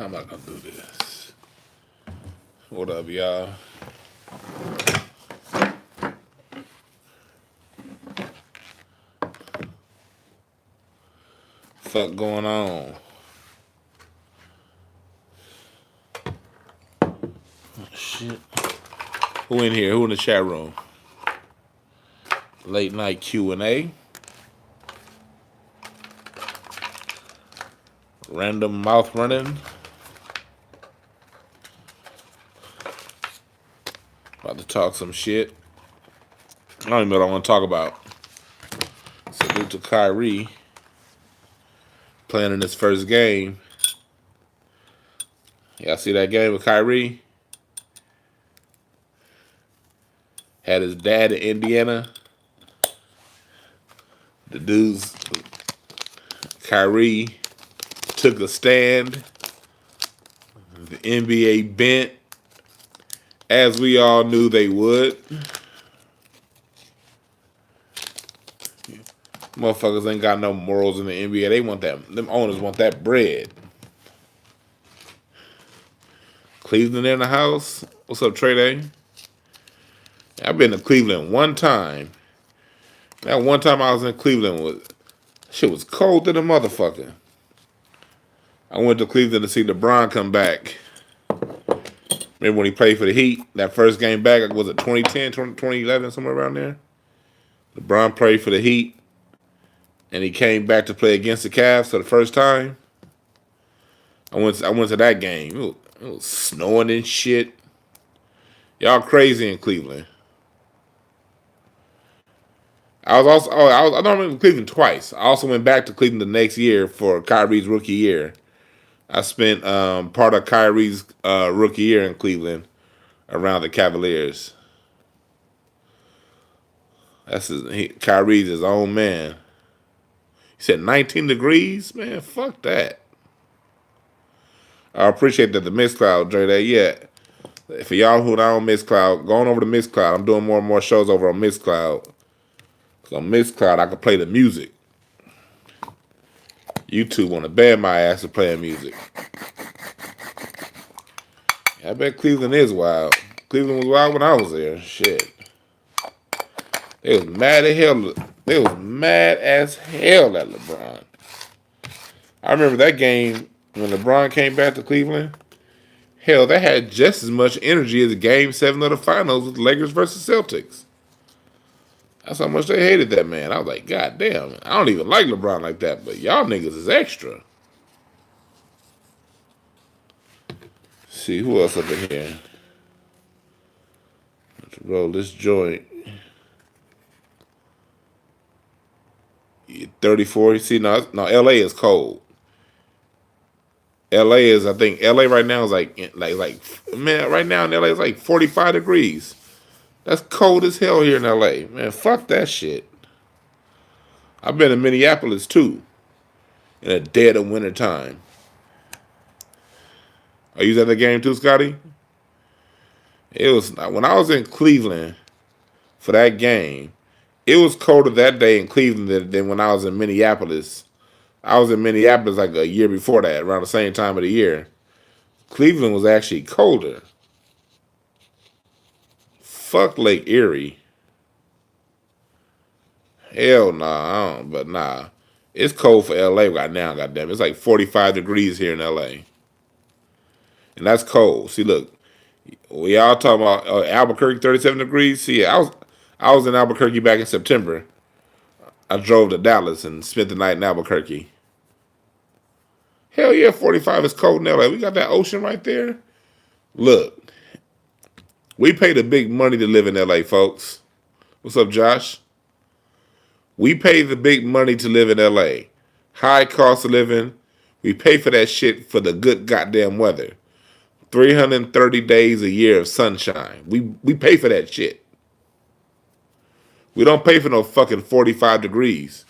How am I gonna do this? What up, y'all? Fuck going on? Oh, shit. Who in here? Who in the chat room? Late night Q&A. Random mouth running. About to talk some shit. I don't even know what I want to talk about. Salute to Kyrie. Playing in his first game. Y'all see that game with Kyrie? Had his dad in Indiana. The dudes, Kyrie took a stand. The NBA bent, as we all knew they would. Motherfuckers ain't got no morals in the NBA. They want that. Them owners want that bread. Cleveland in the house. What's up, Trey Day? I've been to Cleveland one time. That one time I was in Cleveland, shit was cold to the motherfucker. I went to Cleveland to see LeBron come back. Remember when he played for the Heat? That first game back, was it 2010, 2011, somewhere around there? LeBron played for the Heat, and he came back to play against the Cavs for the first time. I went to that game. It was snowing and shit. Y'all crazy in Cleveland. I don't remember Cleveland twice. I also went back to Cleveland the next year for Kyrie's rookie year. I spent part of Kyrie's rookie year in Cleveland around the Cavaliers. Kyrie's his own man. He said 19 degrees? Man, fuck that. I appreciate that the Mixcloud, Dre, that, yeah. For y'all who don't Mixcloud, going over to Mixcloud. I'm doing more and more shows over on Mixcloud. So on Mixcloud, I can play the music. YouTube want to ban my ass for playing music. I bet Cleveland is wild. Cleveland was wild when I was there. Shit. They was mad as hell. They was mad as hell at LeBron. I remember that game when LeBron came back to Cleveland. Hell, they had just as much energy as Game 7 of the finals with Lakers versus Celtics. That's how much they hated that man. I was like, God damn, I don't even like LeBron like that, but y'all niggas is extra. Let's see, who else up in here? Let's roll this joint. 34. You see, no, LA is cold. LA is, I think, LA right now is like man, right now in LA is like 45 degrees. That's cold as hell here in LA. Man, fuck that shit. I've been in Minneapolis too. In the dead of winter time. Are you at the game too, Scotty? It was when I was in Cleveland for that game. It was colder that day in Cleveland than when I was in Minneapolis. I was in Minneapolis like a year before that, around the same time of the year. Cleveland was actually colder. Fuck Lake Erie. Hell nah, but nah. It's cold for LA right now, goddamn. It's like 45 degrees here in LA. And that's cold. See, look. We all talking about Albuquerque, 37 degrees. See, I was in Albuquerque back in September. I drove to Dallas and spent the night in Albuquerque. Hell yeah, 45 is cold in LA. We got that ocean right there. Look, we pay the big money to live in LA, folks. What's up, Josh? We pay the big money to live in LA. High cost of living. We pay for that shit for the good goddamn weather. 330 days a year of sunshine. We pay for that shit. We don't pay for no fucking 45 degrees.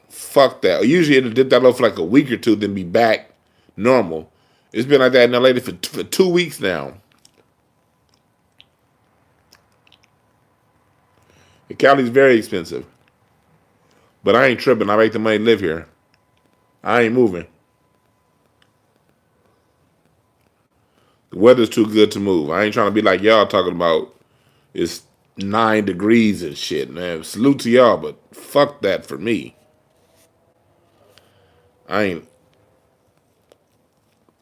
Fuck that. Usually it'll dip that low for like a week or two, then be back normal. It's been like that in LA for 2 weeks now. Cali's very expensive. But I ain't tripping. I make the money to live here. I ain't moving. The weather's too good to move. I ain't trying to be like y'all talking about it's 9 degrees and shit, man. Salute to y'all, but fuck that for me. I ain't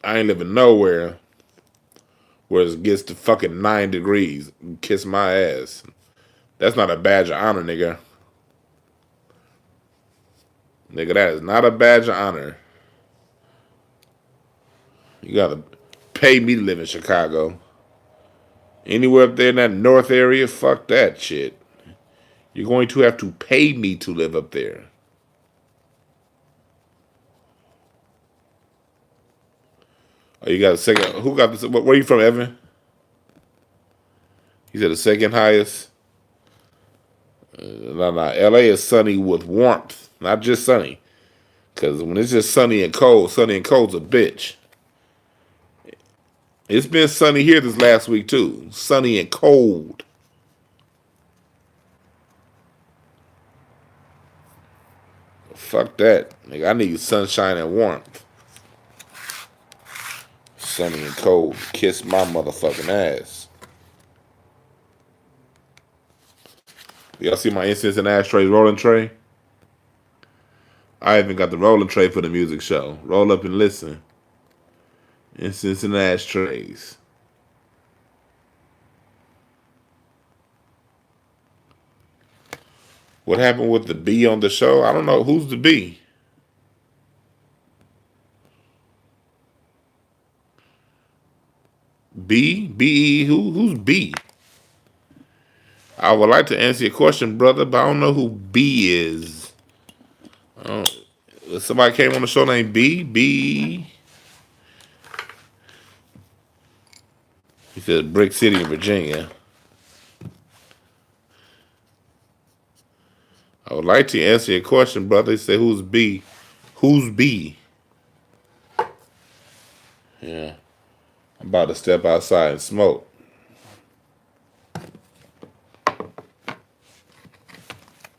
living nowhere where it gets to fucking 9 degrees. Kiss my ass. That's not a badge of honor, nigga. Nigga, that is not a badge of honor. You gotta pay me to live in Chicago. Anywhere up there in that north area, fuck that shit. You're going to have to pay me to live up there. Oh, you got a second. Who got this? Where are you from, Evan? He said the second highest. No. LA is sunny with warmth, not just sunny. Because when it's just sunny and cold's a bitch. It's been sunny here this last week, too. Sunny and cold. Fuck that. Nigga, I need sunshine and warmth. Sunny and cold. Kiss my motherfucking ass. Y'all see my incense and ashtrays rolling tray? I even got the rolling tray for the music show. Roll up and listen. Incense and ashtrays. What happened with the B on the show? I don't know. Who's the B? B? B? Who's B? I would like to answer your question, brother, but I don't know who B is. Somebody came on the show named B? B? He said Brick City in Virginia. I would like to answer your question, brother. He said, who's B? Who's B? Yeah. I'm about to step outside and smoke.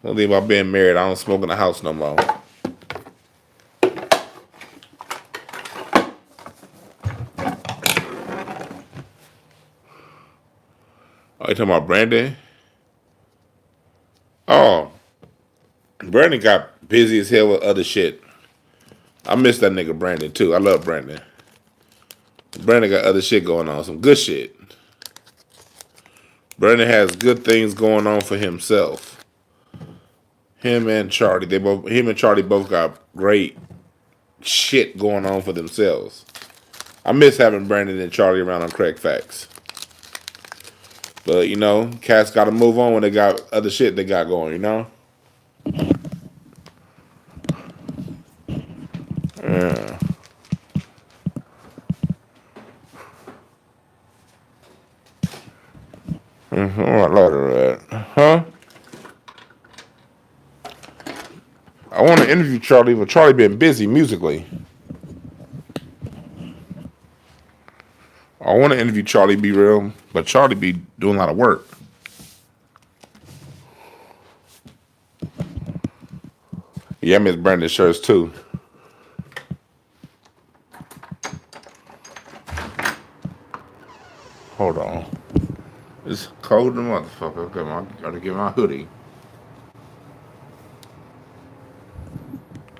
One thing about being married, I don't smoke in the house no more. Oh, you talking about Brandon? Oh. Brandon got busy as hell with other shit. I miss that nigga Brandon too. I love Brandon. Brandon got other shit going on. Some good shit. Brandon has good things going on for himself. Him and Charlie both got great shit going on for themselves. I miss having Brandon and Charlie around on Craig Facts. But, you know, cats got to move on when they got other shit they got going, you know? Yeah. I love that. Huh? I want to interview Charlie, but Charlie been busy musically. I want to interview Charlie, be real, but Charlie be doing a lot of work. Yeah, I miss Brandon's shirts too. Hold on. It's cold as a motherfucker. I gotta get my hoodie.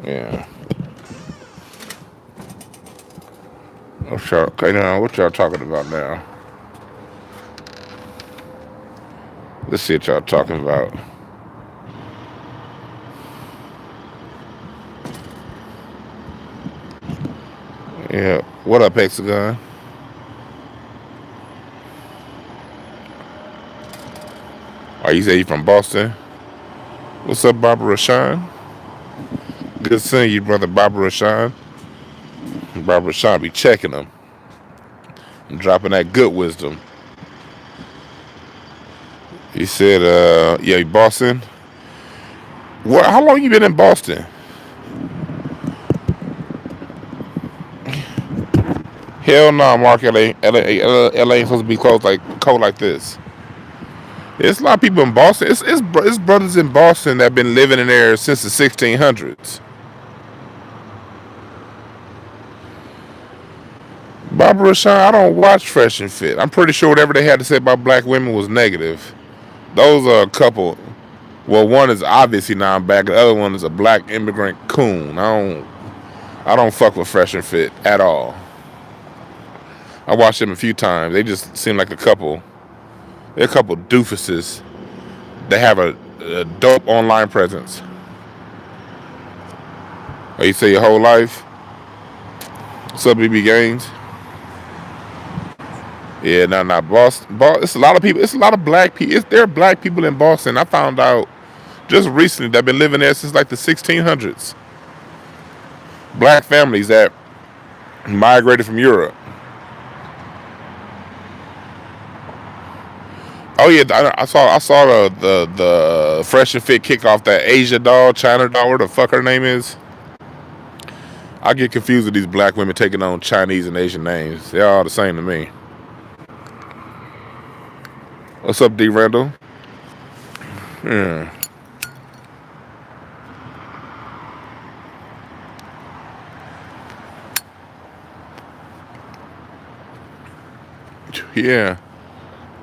Yeah. Okay, now what y'all talking about now? Let's see what y'all talking about. Yeah. What up, Hexagon? Oh, you say you from Boston? What's up, Barbara Rashawn? Good seeing you, brother Barbara Rashawn. Barbara Rashawn be checking them. And dropping that good wisdom. He said, yeah, Boston. What? How long you been in Boston? Hell no, Mark. LA ain't supposed to be cold like this. There's a lot of people in Boston. It's brothers in Boston that have been living in there since the 1600s. Barbara Rashawn, I don't watch Fresh and Fit. I'm pretty sure whatever they had to say about black women was negative. Those are a couple. Well, one is obviously now I'm back. The other one is a black immigrant coon. I don't fuck with Fresh and Fit at all. I watched them a few times. They just seem like a couple. They're a couple doofuses. They have a dope online presence. Oh, you say your whole life? What's up, BB Gaines? Yeah, no, Boston. It's a lot of people. It's a lot of black people. There are black people in Boston. I found out just recently they've been living there since like the 1600s. Black families that migrated from Europe. Oh yeah, I saw the Fresh and Fit kick off that Asia doll, China doll, where the fuck her name is. I get confused with these black women taking on Chinese and Asian names. They're all the same to me. What's up, D. Randall? Yeah.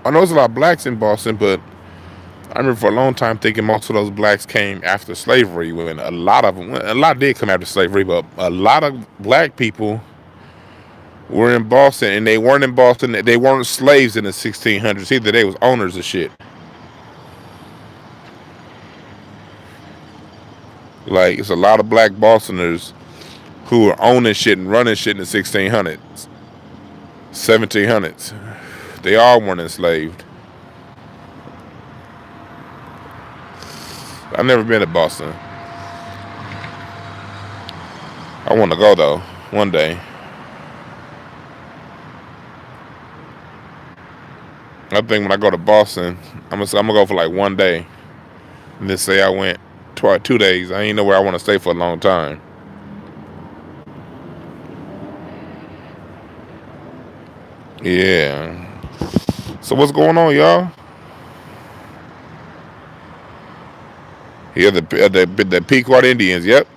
I know there's a lot of blacks in Boston, but I remember for a long time thinking most of those blacks came after slavery. When a lot did come after slavery, but a lot of black people were in Boston, and they weren't in Boston. They weren't slaves in the 1600s either. They was owners of shit. Like, it's a lot of black Bostoners who were owning shit and running shit in the 1600s, 1700s. They all weren't enslaved. I've never been to Boston. I want to go though, one day. I think when I go to Boston, I'm gonna go for like one day, and then say I went 2 days. I ain't know where I want to stay for a long time. Yeah. So what's going on, y'all? Yeah, the Pequot Indians. Yep,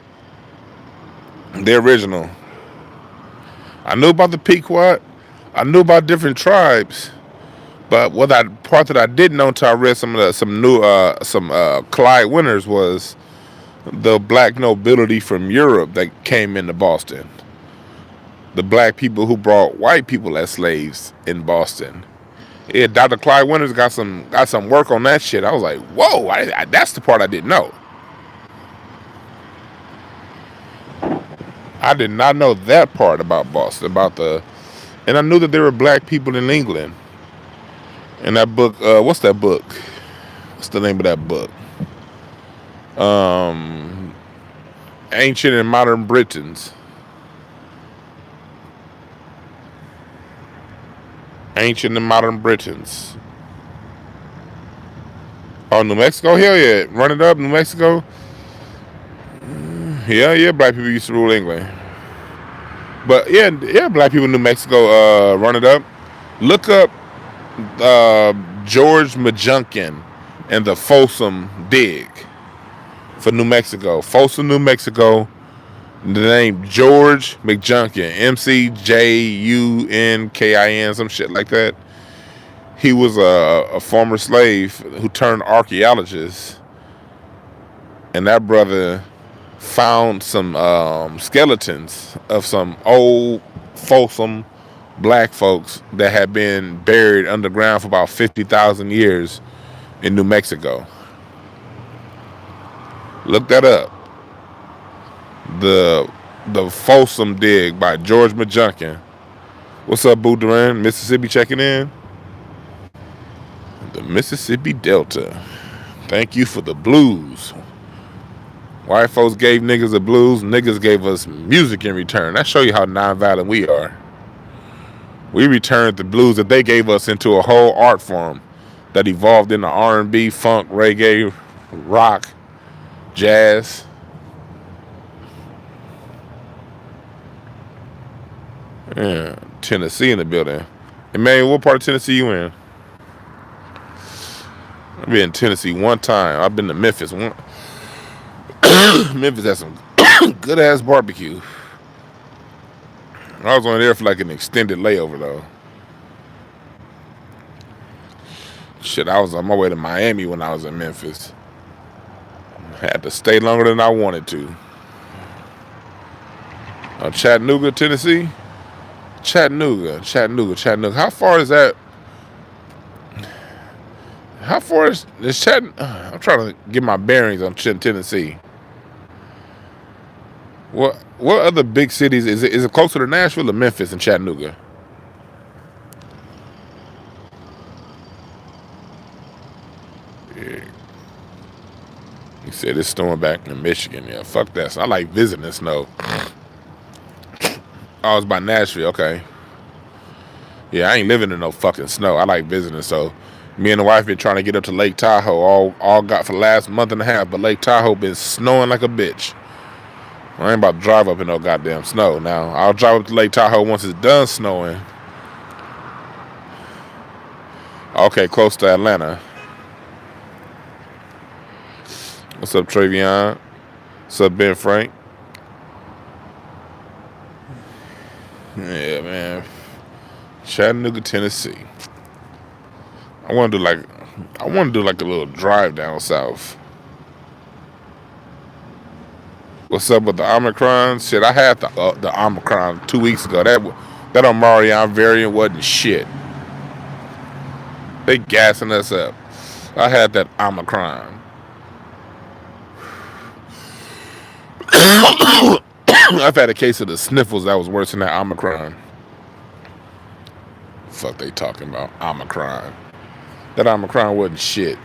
the original. I knew about the Pequot. I knew about different tribes, but part that I didn't know until I read some Clyde Winters was the black nobility from Europe that came into Boston. The black people who brought white people as slaves in Boston. Yeah, Dr. Clyde Winters got some work on that shit. I was like, whoa, that's the part I didn't know. I did not know that part about Boston, and I knew that there were black people in England. And that book, what's that book? What's the name of that book? Ancient and Modern Britons. Ancient and Modern Britons. Oh, New Mexico? Hell yeah. Run it up, New Mexico. Yeah, black people used to rule England. But yeah, black people in New Mexico, run it up. Look up George Majunkin and the Folsom Dig for New Mexico. Folsom, New Mexico. The name George McJunkin, McJunkin, some shit like that. He was a former slave who turned archaeologist, and that brother found some skeletons of some old Folsom black folks that had been buried underground for about 50,000 years in New Mexico. Look that up. The Folsom Dig by George Majunkin. What's up, Boo Duran? Mississippi checking in. The Mississippi Delta. Thank you for the blues. White folks gave niggas the blues. Niggas gave us music in return. That show you how nonviolent we are. We returned the blues that they gave us into a whole art form that evolved into R&B, funk, reggae, rock, jazz. Yeah, Tennessee in the building. And man, what part of Tennessee you in? I've been in Tennessee one time. I've been to Memphis. Memphis has some good ass barbecue. I was only there for like an extended layover though. Shit, I was on my way to Miami when I was in Memphis. Had to stay longer than I wanted to. Chattanooga, Tennessee. Chattanooga. How far is that? How far is Chattanooga? I'm trying to get my bearings on Tennessee. What other big cities is it? Is it closer to Nashville or Memphis and Chattanooga? Yeah. He said it's snowing back in Michigan. Yeah, fuck that. I like visiting the snow. Oh, it's by Nashville. Okay. Yeah, I ain't living in no fucking snow. I like visiting. So, me and the wife been trying to get up to Lake Tahoe all got for the last month and a half. But Lake Tahoe been snowing like a bitch. I ain't about to drive up in no goddamn snow. Now, I'll drive up to Lake Tahoe once it's done snowing. Okay, close to Atlanta. What's up, Travion? What's up, Ben Frank? Yeah, man. Chattanooga, Tennessee. I want to do like a little drive down south. What's up with the Omicron? Shit, I had the Omicron 2 weeks ago. That Omarion variant wasn't shit. They gassing us up. I had that Omicron. I've had a case of the sniffles that was worse than that Omicron. Fuck they talking about? Omicron. That Omicron wasn't shit.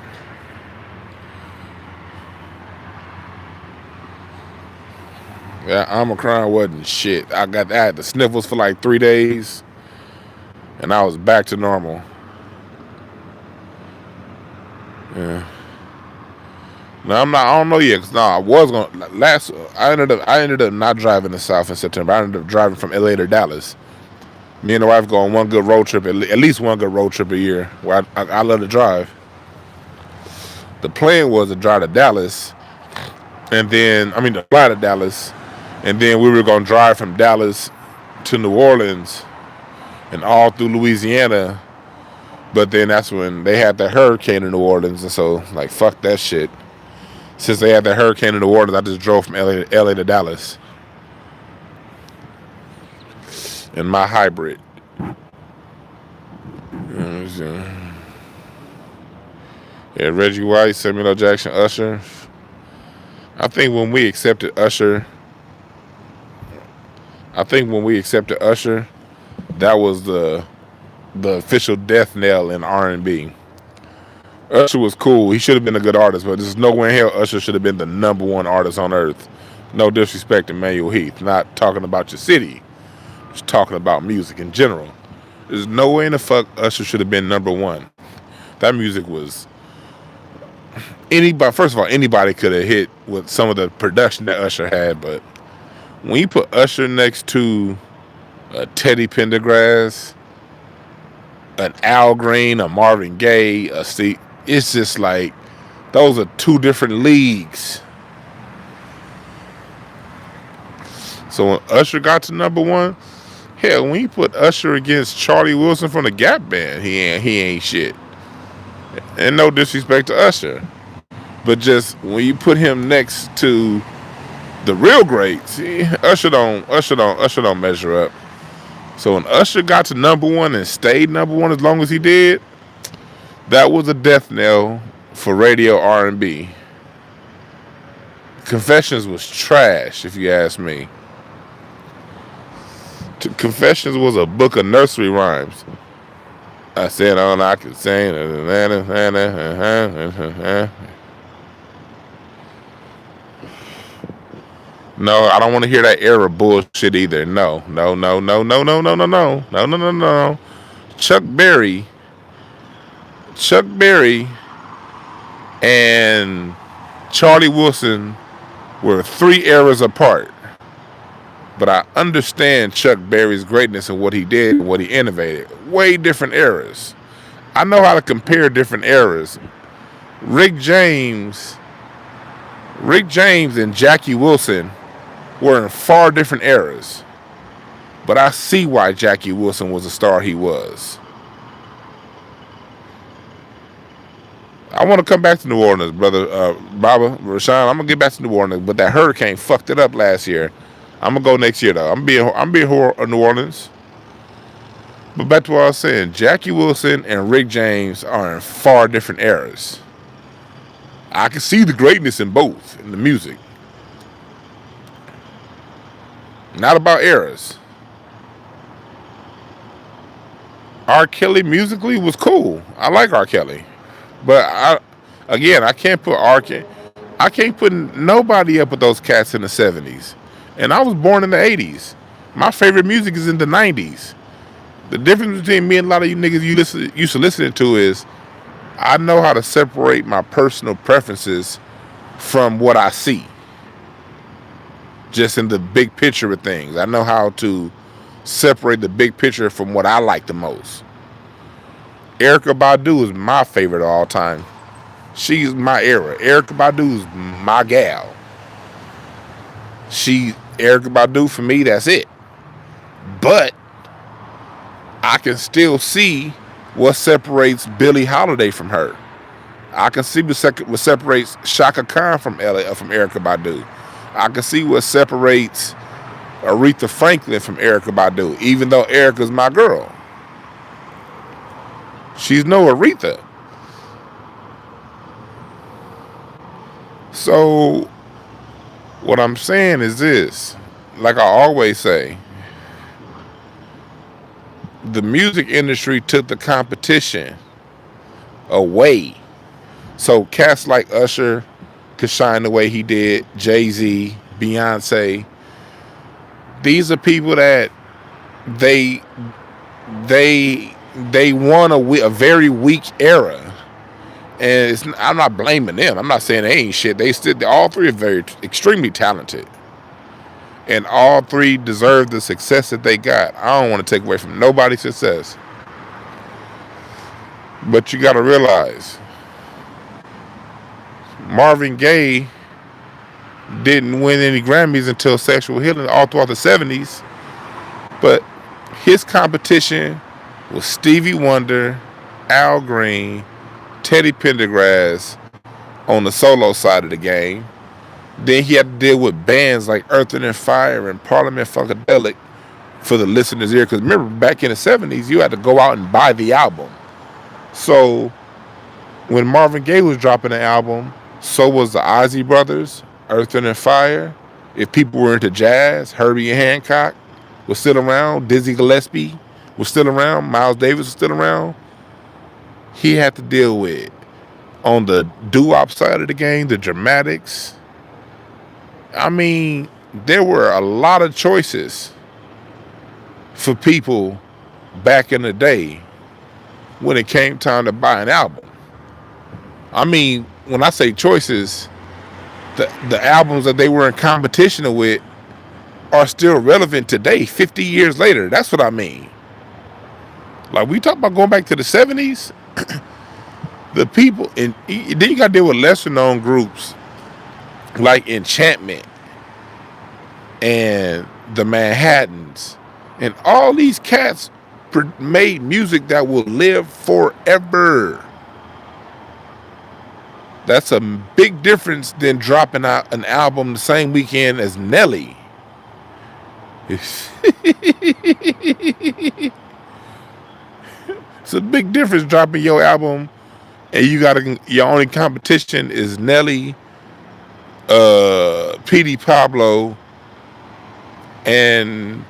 That Omicron wasn't shit. I had the sniffles for like 3 days, and I was back to normal. Yeah. No, I'm not. I don't know yet. Cause no, I was gonna. I ended up not driving the South in September. I ended up driving from LA to Dallas. Me and the wife go on one good road trip, at least one good road trip a year. Where I love to drive. The plan was to drive to Dallas, to fly to Dallas, and then we were gonna drive from Dallas to New Orleans, and all through Louisiana. But then that's when they had the hurricane in New Orleans, and so like fuck that shit. Since they had the hurricane in New Orleans, I just drove from LA to Dallas in my hybrid. Yeah, Reggie White, Samuel L. Jackson, Usher. I think when we accepted Usher, that was the official death knell in R&B. Usher was cool. He should have been a good artist, but there's no way in hell Usher should have been the #1 artist on earth. No disrespect to Manuel Heath. Not talking about your city. Just talking about music in general. There's no way in the fuck Usher should have been #1. That music was... First of all, anybody could have hit with some of the production that Usher had, but when you put Usher next to a Teddy Pendergrass, an Al Green, a Marvin Gaye, it's just like those are two different leagues. So when Usher got to #1, hell, when you put Usher against Charlie Wilson from the Gap Band, he ain't shit. And no disrespect to Usher, but just when you put him next to the real greats, Usher don't measure up. So when Usher got to #1 and stayed #1 as long as he did, that was a death knell for radio R&B. Confessions was trash, if you ask me. Confessions was a book of nursery rhymes. I said all I could say. No, I don't want to hear that era bullshit either. No. Chuck Berry and Charlie Wilson were 3 eras apart. But I understand Chuck Berry's greatness and what he did and what he innovated. Way different eras. I know how to compare different eras. Rick James and Jackie Wilson were in far different eras. But I see why Jackie Wilson was the star he was. I want to come back to New Orleans, brother Baba Rashawn. I'm gonna get back to New Orleans, but that hurricane fucked it up last year. I'm gonna go next year though. I'm being New Orleans. But back to what I was saying, Jackie Wilson and Rick James are in far different eras. I can see the greatness in both in the music. Not about eras. R. Kelly musically was cool. I like R. Kelly. But I can't put I can't put nobody up with those cats in the 70s. And I was born in the 80s. My favorite music is in the 90s. The difference between me and a lot of you niggas used to listen to is I know how to separate my personal preferences from what I see. Just in the big picture of things. I know how to separate the big picture from what I like the most. Erykah Badu is my favorite of all time. She's my era. Erykah Badu is my gal. Erykah Badu, for me, that's it. But I can still see what separates Billie Holiday from her. I can see what separates Shaka Khan from Erykah Badu. I can see what separates Aretha Franklin from Erykah Badu, even though Erykah's my girl. She's no Aretha. So, what I'm saying is this. Like I always say, the music industry took the competition away. So, cats like Usher could shine the way he did, Jay-Z, Beyonce. These are people that they won a very weak era. And I'm not blaming them. I'm not saying they ain't shit. All three are extremely talented. And all three deserve the success that they got. I don't want to take away from nobody's success. But you got to realize, Marvin Gaye didn't win any Grammys until Sexual Healing all throughout the 70s. But his competition was Stevie Wonder, Al Green, Teddy Pendergrass on the solo side of the game. Then he had to deal with bands like Earth, Wind & Fire and Parliament Funkadelic for the listener's ear. Because remember, back in the 70s, you had to go out and buy the album. So when Marvin Gaye was dropping an album, so was the Ozzy Brothers, Earth, Wind & Fire. If people were into jazz, Herbie and Hancock was still around. Dizzy Gillespie was still around. Miles Davis was still around. He had to deal with, on the doo-wop side of the game, the Dramatics. I mean, there were a lot of choices for people back in the day when it came time to buy an album. I mean, when I say choices, the albums that they were in competition with are still relevant today, 50 years later. That's what I mean. Like, we talk about going back to the 70s, the people, and then you got to deal with lesser known groups like Enchantment and the Manhattans, and all these cats made music that will live forever. That's a big difference than dropping out an album the same weekend as Nelly. It's a big difference dropping your album and your only competition is Nelly, P.D. Pablo, and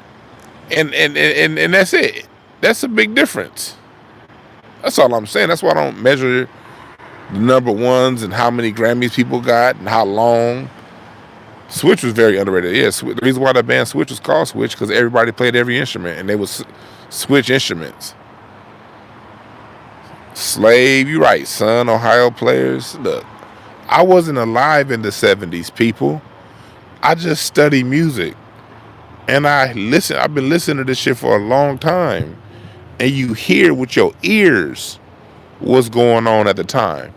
that's it. That's a big difference. That's all I'm saying. That's why I don't measure the number ones and how many Grammys people got and how long. Switch was very underrated. Yes, the reason why that band Switch was called Switch because everybody played every instrument and they would switch instruments. Slave, you right, son. Ohio Players. Look, I wasn't alive in the 70s, people. I just study music. And I've been listening to this shit for a long time. And you hear with your ears what's going on at the time.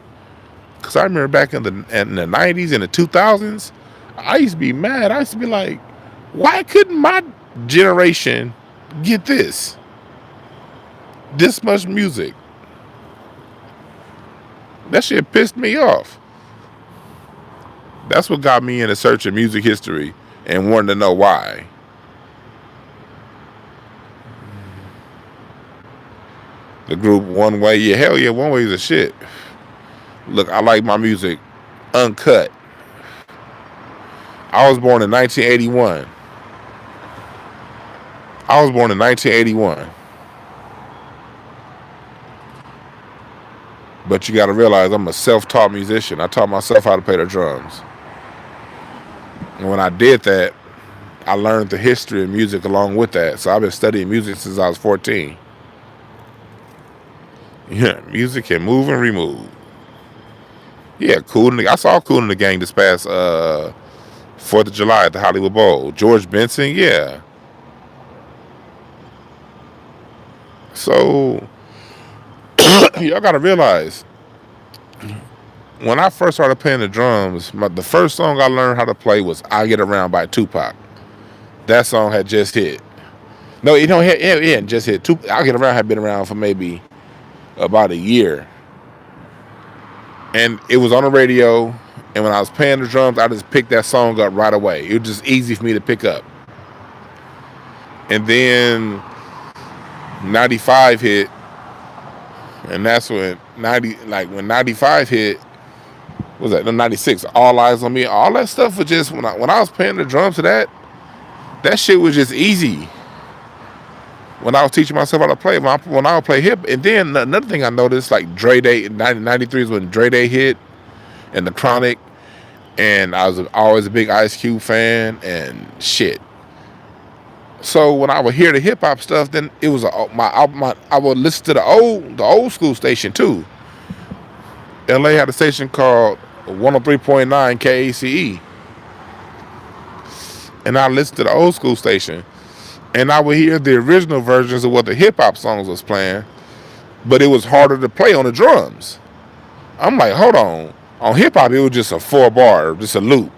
Because I remember back in the 90s and the 2000s, I used to be mad. I used to be like, why couldn't my generation get this much music. That shit pissed me off. That's what got me into searching music history and wanting to know why. The group One Way, yeah, hell yeah, One Way is a shit. Look, I like my music uncut. I was born in 1981. But you gotta realize I'm a self-taught musician. I taught myself how to play the drums. And when I did that, I learned the history of music along with that. So I've been studying music since I was 14. Yeah, music can move and remove. Yeah, I saw Kool and the Gang this past 4th of July at the Hollywood Bowl. George Benson, yeah. So, y'all gotta realize, when I first started playing the drums, the first song I learned how to play was I Get Around by Tupac. That song had just hit. No, it hadn't just hit. I Get Around had been around for maybe about a year. And it was on the radio, and when I was playing the drums, I just picked that song up right away. It was just easy for me to pick up. And then 95 hit, and that's when when 95 hit, what was that? No, 96. All Eyes on Me. All that stuff was just when I was playing the drums to that shit was just easy. When I was teaching myself how to play, when I would play hip, and then another thing I noticed, like Dre Day, 93 is when Dre Day hit, and The Chronic, and I was always a big Ice Cube fan, and shit. So when I would hear the hip hop stuff, then it was I would listen to the old school station too. LA had a station called 103.9 KACE, and I listened to the old school station. And I would hear the original versions of what the hip-hop songs was playing, but it was harder to play on the drums. I'm like, hold on. On hip-hop, it was just a 4-bar, just a loop.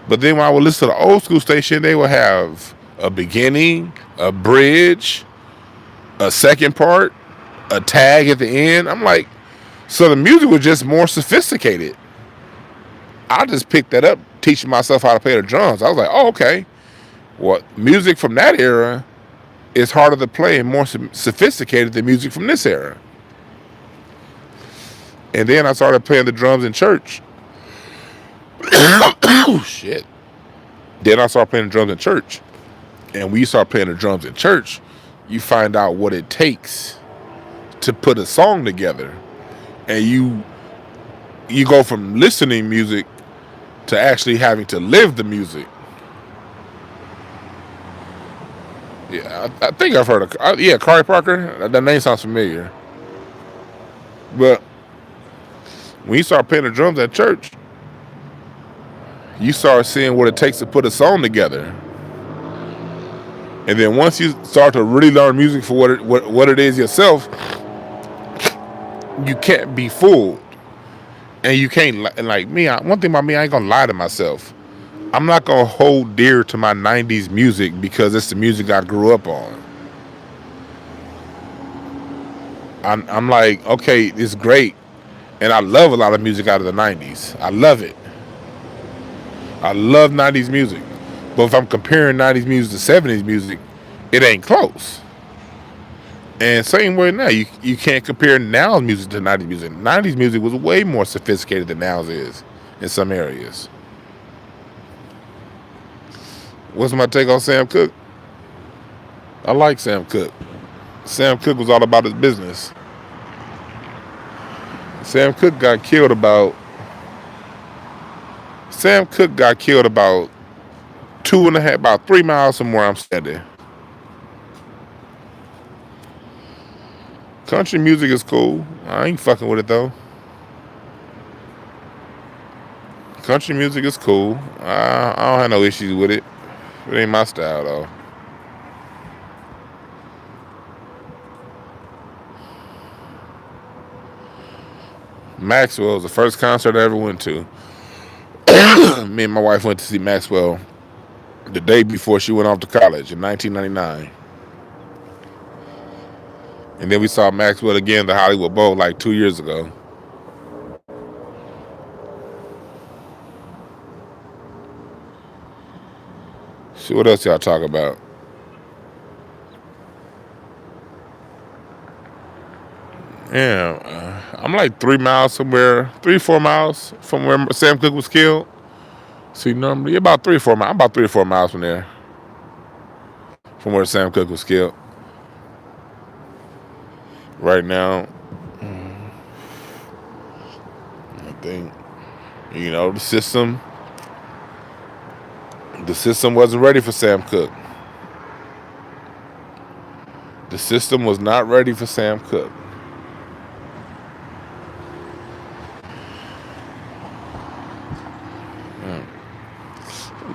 But then when I would listen to the old school station, they would have a beginning, a bridge, a second part, a tag at the end. I'm like, so the music was just more sophisticated. I just picked that up, teaching myself how to play the drums. I was like, oh, okay. Well, music from that era is harder to play and more sophisticated than music from this era. And then I started playing the drums in church. Oh, shit. Then I started playing the drums in church. And when you start playing the drums in church, you find out what it takes to put a song together. And you go from listening music to actually having to live the music. Yeah, I think I've heard of. Yeah, Kari Parker. That name sounds familiar. But when you start playing the drums at church, you start seeing what it takes to put a song together. And then once you start to really learn music for what it is yourself, you can't be fooled. And you can't, like me, one thing about me, I ain't gonna lie to myself. I'm not going to hold dear to my 90s music because it's the music I grew up on. I'm like, okay, it's great. And I love a lot of music out of the 90s. I love it. I love 90s music. But if I'm comparing 90s music to 70s music, it ain't close. And same way now, you can't compare now's music to 90s music. 90s music was way more sophisticated than now's is in some areas. What's my take on Sam Cooke? I like Sam Cooke. Sam Cooke was all about his business. Sam Cooke got killed about 3 miles from where I'm standing. Country music is cool. I ain't fucking with it though. Country music is cool. I don't have no issues with it. It ain't my style though. Maxwell was the first concert I ever went to. Me and my wife went to see Maxwell the day before she went off to college in 1999. And then we saw Maxwell again, the Hollywood Bowl, like 2 years ago. See what else y'all talk about? Yeah, I'm like 3 miles somewhere, 3 4 miles from where Sam Cooke was killed. See, normally about 3 or 4 miles. I'm about 3 or 4 miles from there, from where Sam Cooke was killed. Right now, I think the system wasn't ready for Sam Cooke. The system was not ready for Sam Cooke.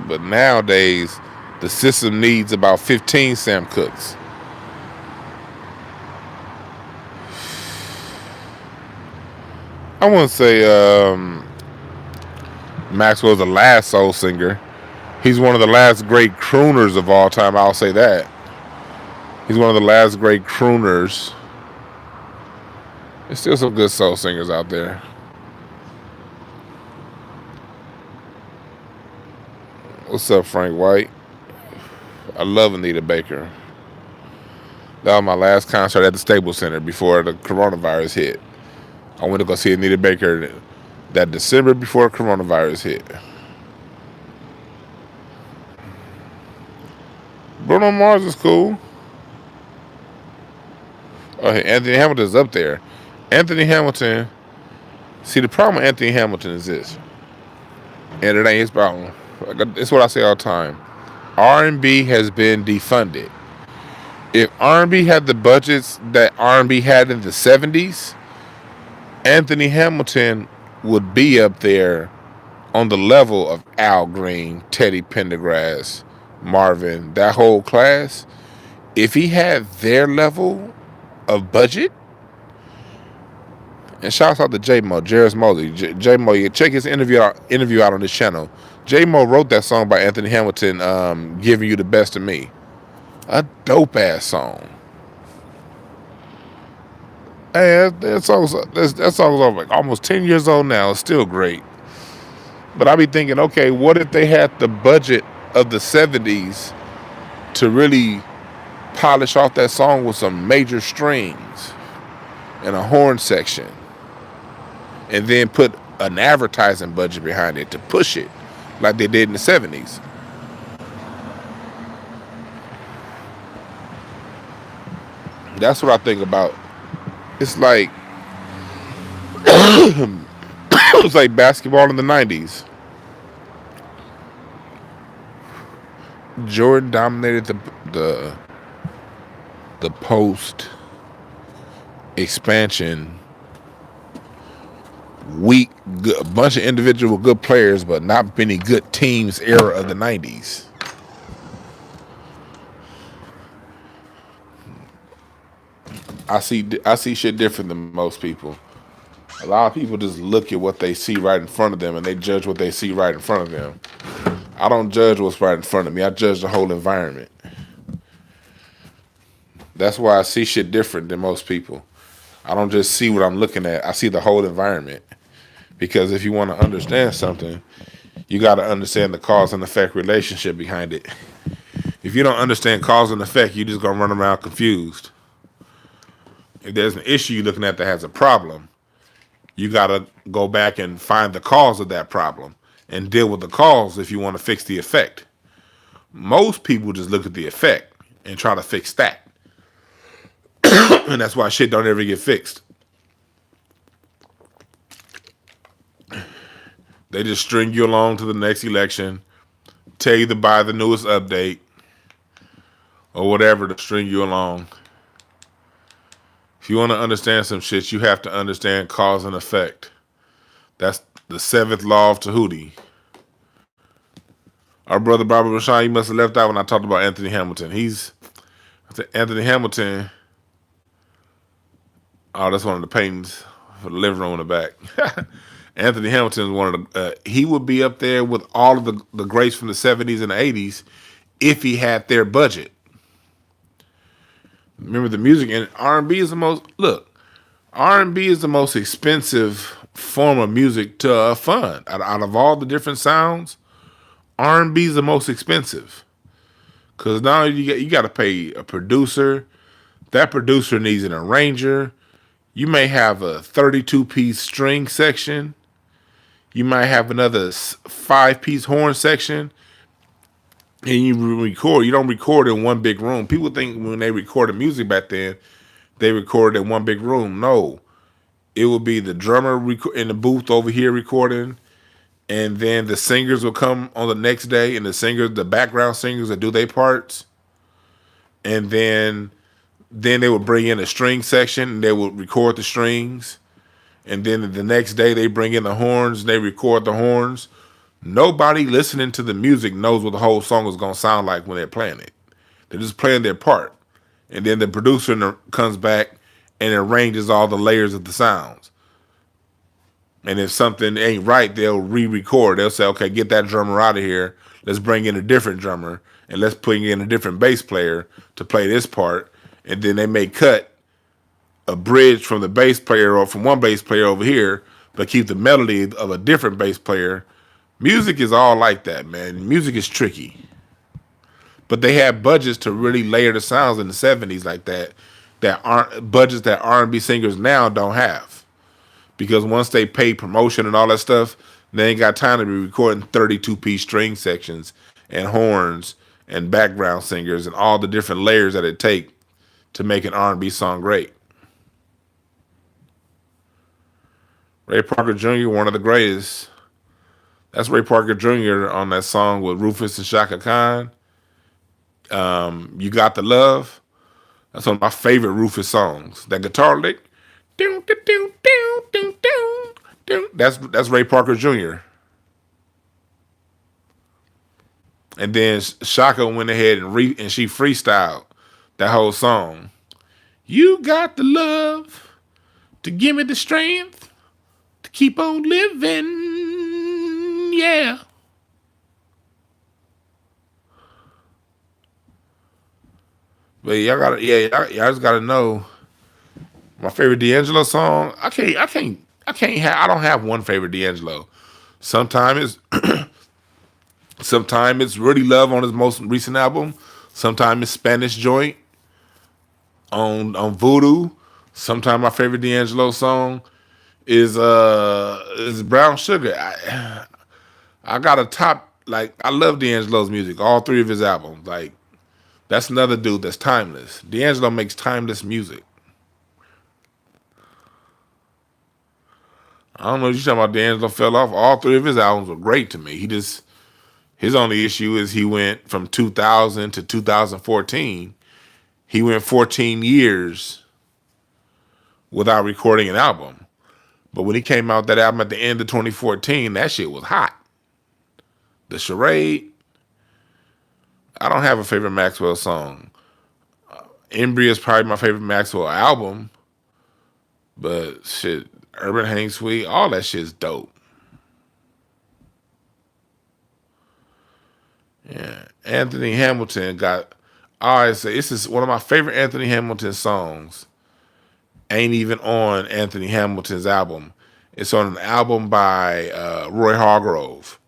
But nowadays, the system needs about 15 Sam Cookes. I wouldn't say Maxwell's the last soul singer. He's one of the last great crooners of all time. I'll say that. He's one of the last great crooners. There's still some good soul singers out there. What's up, Frank White? I love Anita Baker. That was my last concert at the Staples Center before the coronavirus hit. I went to go see Anita Baker that December before coronavirus hit. Bruno Mars is cool. Oh, hey, Anthony Hamilton's up there. Anthony Hamilton. See, the problem with Anthony Hamilton is this, and it ain't his problem. It's what I say all the time. R&B has been defunded. If R&B had the budgets that R&B had in the 70s, Anthony Hamilton would be up there on the level of Al Green, Teddy Pendergrass, Marvin, that whole class. If he had their level of budget, and shouts out to J-Mo, Jarris Mosley. J-Mo, you check his interview out on this channel. J-Mo wrote that song by Anthony Hamilton, Giving You the Best of Me. A dope-ass song. Hey, that song's like almost 10 years old now. It's still great. But I be thinking, okay, what if they had the budget of the 70s to really polish off that song with some major strings and a horn section, and then put an advertising budget behind it to push it like they did in the 70s. That's what I think about. It's like it was like basketball in the 90s. Jordan dominated the post expansion weak, good, a bunch of individual good players, but not many good teams era of the 90s. I see shit different than most people. A lot of people just look at what they see right in front of them and they judge what they see right in front of them. I don't judge what's right in front of me. I judge the whole environment. That's why I see shit different than most people. I don't just see what I'm looking at. I see the whole environment. Because if you want to understand something, you got to understand the cause and effect relationship behind it. If you don't understand cause and effect, you're just going to run around confused. If there's an issue you're looking at that has a problem, you got to go back and find the cause of that problem and deal with the cause if you want to fix the effect. Most people just look at the effect and try to fix that. And that's why shit don't ever get fixed. They just string you along to the next election, tell you to buy the newest update, or whatever to string you along. If you want to understand some shit, you have to understand cause and effect. That's the 7th law of Tahuti. Our brother Barbara Rashawn, you must have left out when I talked about Anthony Hamilton. Anthony Hamilton. Oh, that's one of the paintings for the living room in the back. Anthony Hamilton is one of the. He would be up there with all of the greats from the 70s and the 80s if he had their budget. Remember the music and R&B is the most R&B is the most expensive form of music to fund. Out of all the different sounds, R&B is the most expensive. Cause now you got to pay a producer. That producer needs an arranger. You may have a 32-piece string section. You might have another 5-piece horn section. And you record. You don't record in one big room. People think when they recorded music back then, they recorded in one big room. No, it would be the drummer in the booth over here recording, and then the singers will come on the next day, and the background singers that do their parts, and then they would bring in a string section, and they would record the strings, and then the next day they bring in the horns, and they record the horns. Nobody listening to the music knows what the whole song is going to sound like when they're playing it. They're just playing their part. And then the producer comes back and arranges all the layers of the sounds. And if something ain't right, they'll re-record. They'll say, okay, get that drummer out of here. Let's bring in a different drummer. And let's put in a different bass player to play this part. And then they may cut a bridge from the bass player or from one bass player over here, but keep the melody of a different bass player. Music is all like that, man. Music is tricky. But they had budgets to really layer the sounds in the 70s like that aren't budgets that R&B singers now don't have. Because once they pay promotion and all that stuff, they ain't got time to be recording 32-piece string sections and horns and background singers and all the different layers that it take to make an R&B song great. Ray Parker Jr., one of the greatest. That's Ray Parker Jr. on that song with Rufus and Shaka Khan. You Got the Love. That's one of my favorite Rufus songs. That guitar lick. That's Ray Parker Jr. And then Shaka went ahead and she freestyled that whole song. You got the love to give me the strength to keep on living. Yeah. But y'all just gotta know my favorite D'Angelo song. I don't have one favorite D'Angelo. Sometimes it's Really Love on his most recent album. Sometimes it's Spanish Joint on Voodoo. Sometimes my favorite D'Angelo song is Brown Sugar. I got a top, like, I love D'Angelo's music, all 3 of his albums. Like, that's another dude that's timeless. D'Angelo makes timeless music. I don't know if you're talking about D'Angelo fell off. All 3 of his albums were great to me. His only issue is he went from 2000 to 2014. He went 14 years without recording an album. But when he came out that album at the end of 2014, that shit was hot. The Charade. I don't have a favorite Maxwell song. Embry is probably my favorite Maxwell album. But shit, Urban Hang Sweet, all that shit's dope. Yeah. Anthony Hamilton got, I always say, this is one of my favorite Anthony Hamilton songs. Ain't even on Anthony Hamilton's album. It's on an album by Roy Hargrove.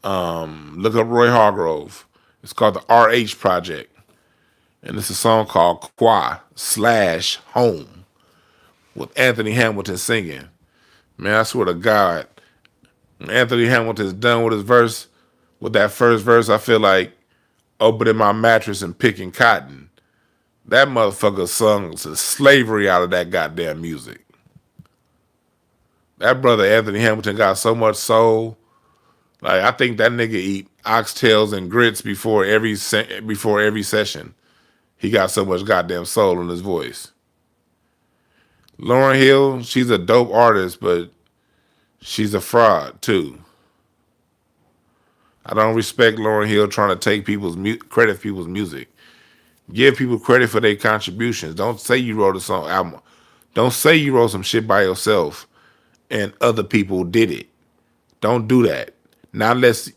Look up Roy Hargrove. It's called the RH Project. And it's a song called Qua/Home with Anthony Hamilton singing. Man, I swear to God, when Anthony Hamilton's done with his verse, with that first verse, I feel like opening my mattress and picking cotton. That motherfucker sung to slavery out of that goddamn music. That brother Anthony Hamilton got so much soul. Like, I think that nigga eat oxtails and grits before every session. He got so much goddamn soul in his voice. Lauryn Hill, she's a dope artist, but she's a fraud too. I don't respect Lauryn Hill trying to take credit for people's music. Give people credit for their contributions. Don't say you wrote a song album. Don't say you wrote some shit by yourself and other people did it. Don't do that. Not unless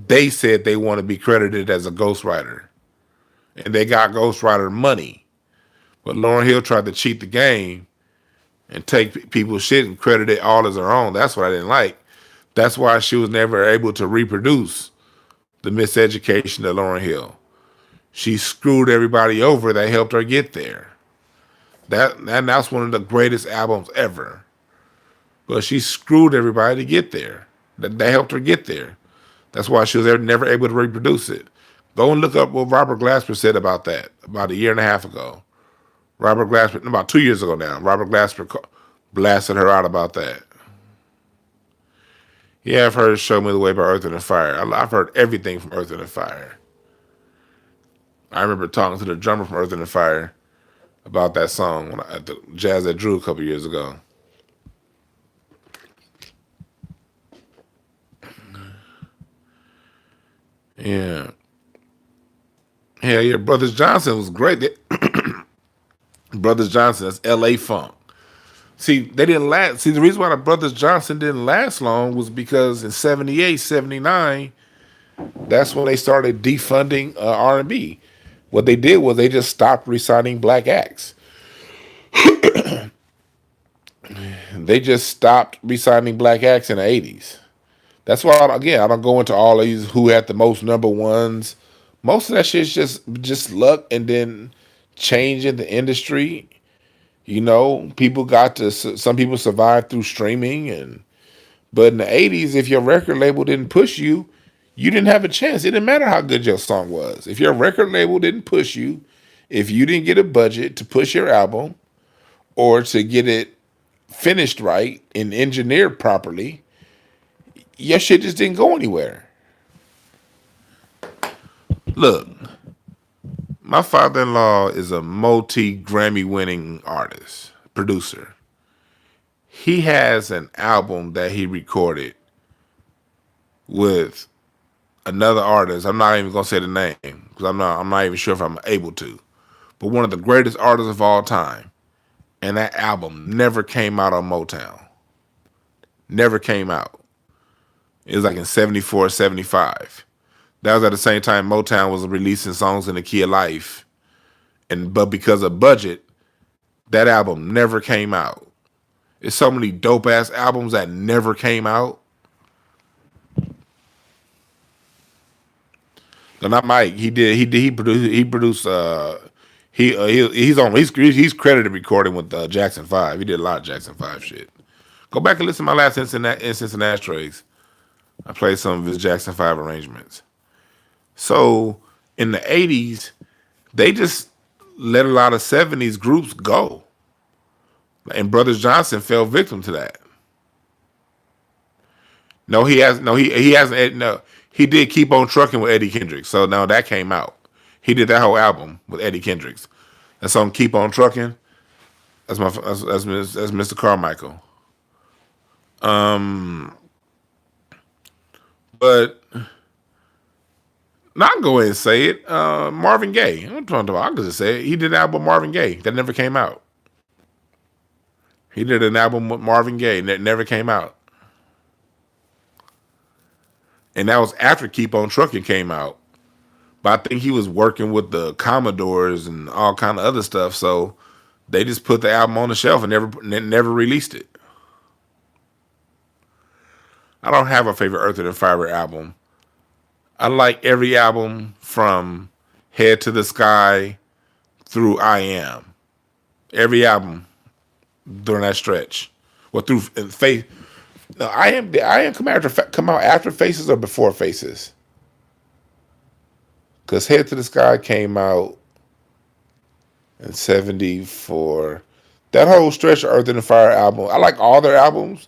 they said they want to be credited as a ghostwriter. and they got ghostwriter money. But Lauryn Hill tried to cheat the game and take people's shit and credit it all as her own. That's what I didn't like. That's why she was never able to reproduce the miseducation of Lauryn Hill. She screwed everybody over that helped her get there. That's one of the greatest albums ever. But she screwed everybody to get there. That helped her get there. That's why she was never able to reproduce it. Go and look up what Robert Glasper said about that about a year and a half ago. Robert Glasper, about 2 years ago now, Robert Glasper blasted her out about that. Yeah, I've heard Show Me the Way by Earth, Wind & Fire. I've heard everything from Earth, Wind & Fire. I remember talking to the drummer from Earth, Wind & Fire about that song at the Jazz at Drew a couple years ago. Yeah. Hell yeah, Brothers Johnson was great. Brothers Johnson, that's L.A. Funk. See, they didn't last. See, the reason why the Brothers Johnson didn't last long was because in 78, 79, that's when they started defunding R&B. What they did was they just stopped reciting black acts. They just stopped reciting black acts in the 80s. That's why, again, I don't go into all of these who had the most number ones. Most of that shit's just luck and then change in the industry. You know, some people survived through streaming, but in the 80s, if your record label didn't push you, you didn't have a chance. It didn't matter how good your song was. If your record label didn't push you, if you didn't get a budget to push your album or to get it finished right and engineered properly, your shit just didn't go anywhere. Look, my father-in-law is a multi-Grammy winning artist, producer. He has an album that he recorded with another artist. I'm not even gonna say the name because I'm not even sure if I'm able to. But one of the greatest artists of all time, and that album never came out on Motown. Never came out. It was like in 74, 75. That was at the same time Motown was releasing songs in the key of life. But because of budget, that album never came out. There's so many dope ass albums that never came out. No, not Mike. He produced he's credited recording with Jackson 5. He did a lot of Jackson 5 shit. Go back and listen to my last Incense and Ashtrays. I played some of his Jackson 5 arrangements. So in the 80s, they just let a lot of 70s groups go. And Brothers Johnson fell victim to that. He did Keep on Trucking with Eddie Kendricks. So now that came out. He did that whole album with Eddie Kendricks. That song Keep on Trucking, that's Mr. Carmichael. But not go ahead and say it. Marvin Gaye. I'm talking about. I could just say it. He did an album with Marvin Gaye that never came out. He did an album with Marvin Gaye that never came out. And that was after Keep on Trucking came out. But I think he was working with the Commodores and all kind of other stuff. So they just put the album on the shelf and never released it. I don't have a favorite Earth, Wind & Fire album. I like every album from Head to the Sky through I Am. Every album during that stretch. Well, through Faith. No, I Am come out after Faces or before Faces? Because Head to the Sky came out in 74. That whole stretch of Earth, Wind & Fire album, I like all their albums,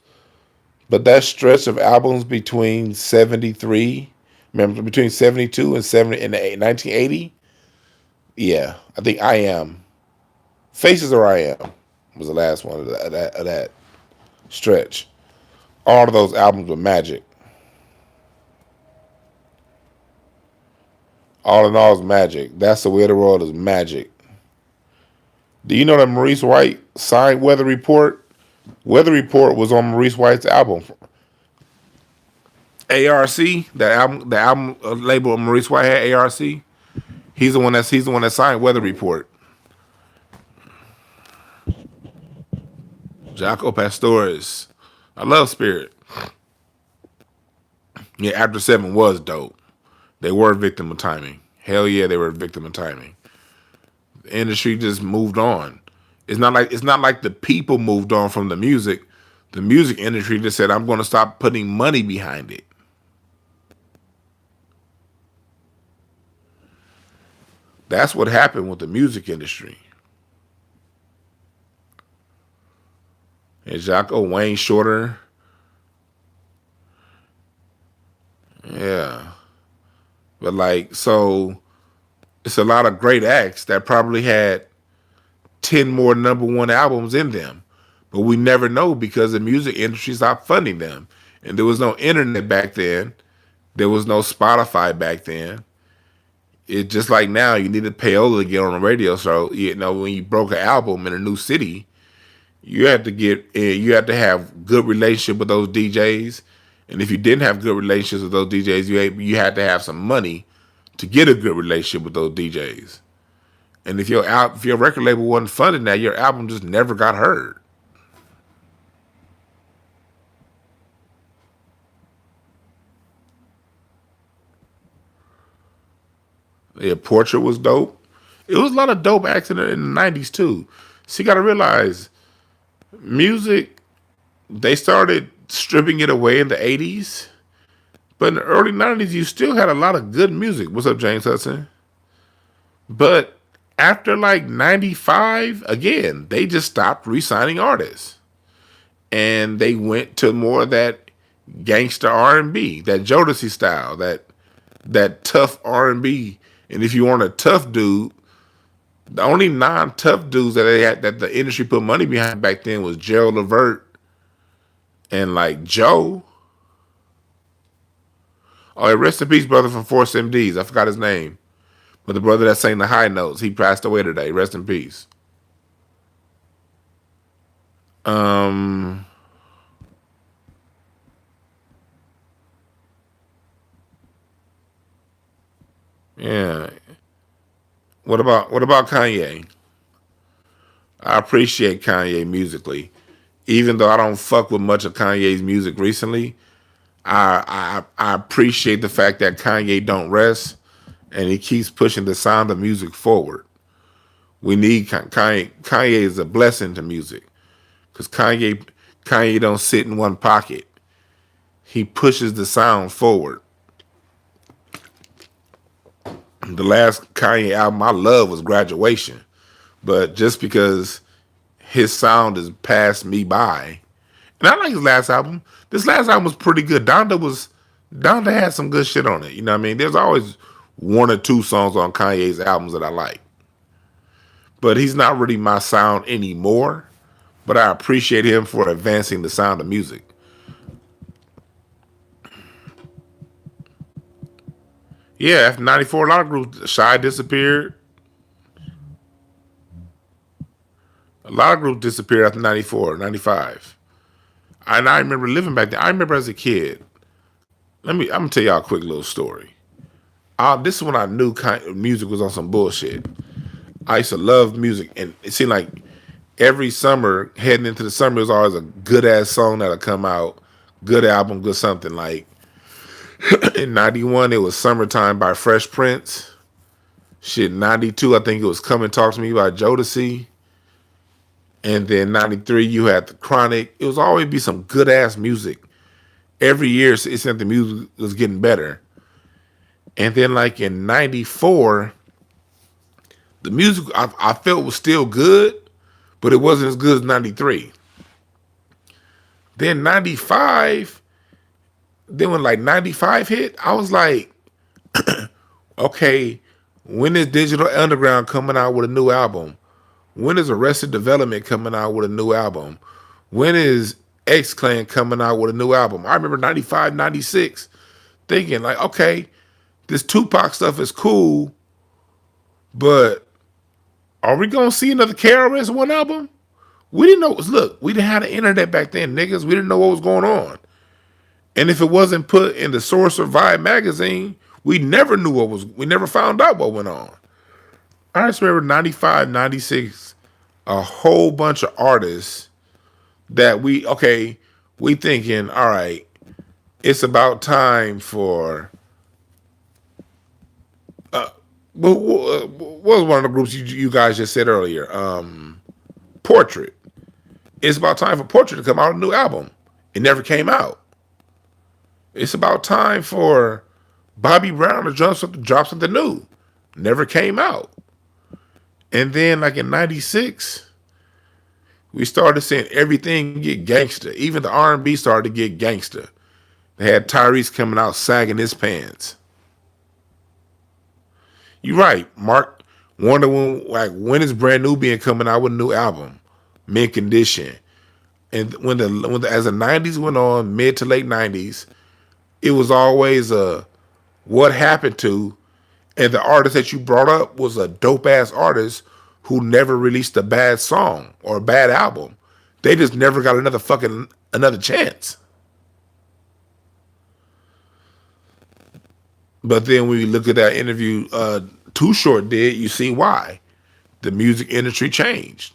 but that stretch of albums between 73, remember, between 72 and 1980, yeah, I think I Am. Faces or I Am was the last one of that stretch. All of those albums were magic. All in all is magic. That's the Way of the World is magic. Do you know that Maurice White signed Weather Report? Weather Report was on Maurice White's album. ARC, the album label Maurice White had, ARC. He He's the one that signed Weather Report. Jaco Pastores. I love Spirit. Yeah, After 7 was dope. They were a victim of timing. Hell yeah, they were a victim of timing. The industry just moved on. It's not like the people moved on from the music. The music industry just said, I'm going to stop putting money behind it. That's what happened with the music industry. And Jaco, Wayne Shorter. Yeah. But like, so it's a lot of great acts that probably had 10 more #1 albums in them. But we never know because the music industry stopped funding them. And there was no internet back then. There was no Spotify back then. It's just like now, you need to payola to get on the radio. So, you know, when you broke an album in a new city, you have to have good relationship with those DJs. And if you didn't have good relationships with those DJs, you had to have some money to get a good relationship with those DJs. And if your record label wasn't funding that, your album just never got heard. Yeah, Portrait was dope. It was a lot of dope acts in the 90s too. So you got to realize, music, they started stripping it away in the 80s. But in the early 90s, you still had a lot of good music. What's up, James Hudson? But after like 95, again, they just stopped re-signing artists. And they went to more of that gangster R&B, that Jodeci style, that tough R&B. And if you weren't a tough dude, the only non-tough dudes that they had that the industry put money behind back then was Gerald Levert and like Joe. Oh, rest in peace, brother from Force MDs. I forgot his name. But the brother that sang the high notes, he passed away today. Rest in peace. Yeah. What about Kanye? I appreciate Kanye musically. Even though I don't fuck with much of Kanye's music recently, I appreciate the fact that Kanye don't rest and he keeps pushing the sound of music forward. We need Kanye. Kanye is a blessing to music because Kanye don't sit in one pocket. He pushes the sound forward. The last Kanye album I love was Graduation, but just because his sound has passed me by, and I like his last album. This last album was pretty good. Donda had some good shit on it. You know what I mean? There's always one or two songs on Kanye's albums that I like. But he's not really my sound anymore. But I appreciate him for advancing the sound of music. Yeah, after 94, a lot of groups, Shy disappeared. A lot of groups disappeared after 94, 95. And I remember living back there. I remember as a kid. I'm gonna tell y'all a quick little story. This is when I knew music was on some bullshit. I used to love music, and it seemed like every summer, heading into the summer, was always a good ass song that'll come out, good album, good something. Like in '91, it was "Summertime" by Fresh Prince. Shit, '92, I think it was "Come and Talk to Me" by Jodeci. And then '93, you had The Chronic. It was always be some good ass music. Every year, it seemed the music was getting better. And then, like in '94, the music I felt was still good, but it wasn't as good as '93. Then '95, then when like '95 hit, I was like, okay, when is Digital Underground coming out with a new album? When is Arrested Development coming out with a new album? When is X-Clan coming out with a new album? I remember '95, '96 thinking like, okay, this Tupac stuff is cool, but are we going to see another KRS-One album? We didn't know. Look, we didn't have the internet back then, niggas. We didn't know what was going on. And if it wasn't put in the Source or Vibe magazine, we never knew we never found out what went on. I just remember 95, 96, a whole bunch of artists that we thinking, all right, it's about time for, what was one of the groups you guys just said earlier? Portrait. It's about time for Portrait to come out with a new album. It never came out. It's about time for Bobby Brown to drop something new. Never came out. And then like in 96, we started seeing everything get gangster. Even the R&B started to get gangster. They had Tyrese coming out sagging his pants. You're right, Mark. Wonder when is Brand New being coming out with a new album, Mint Condition, and as the 90s went on, mid to late 90s, it was always a what happened to, and the artist that you brought up was a dope ass artist who never released a bad song or a bad album. They just never got another chance. But then when you look at that interview Too Short did, you see why. The music industry changed.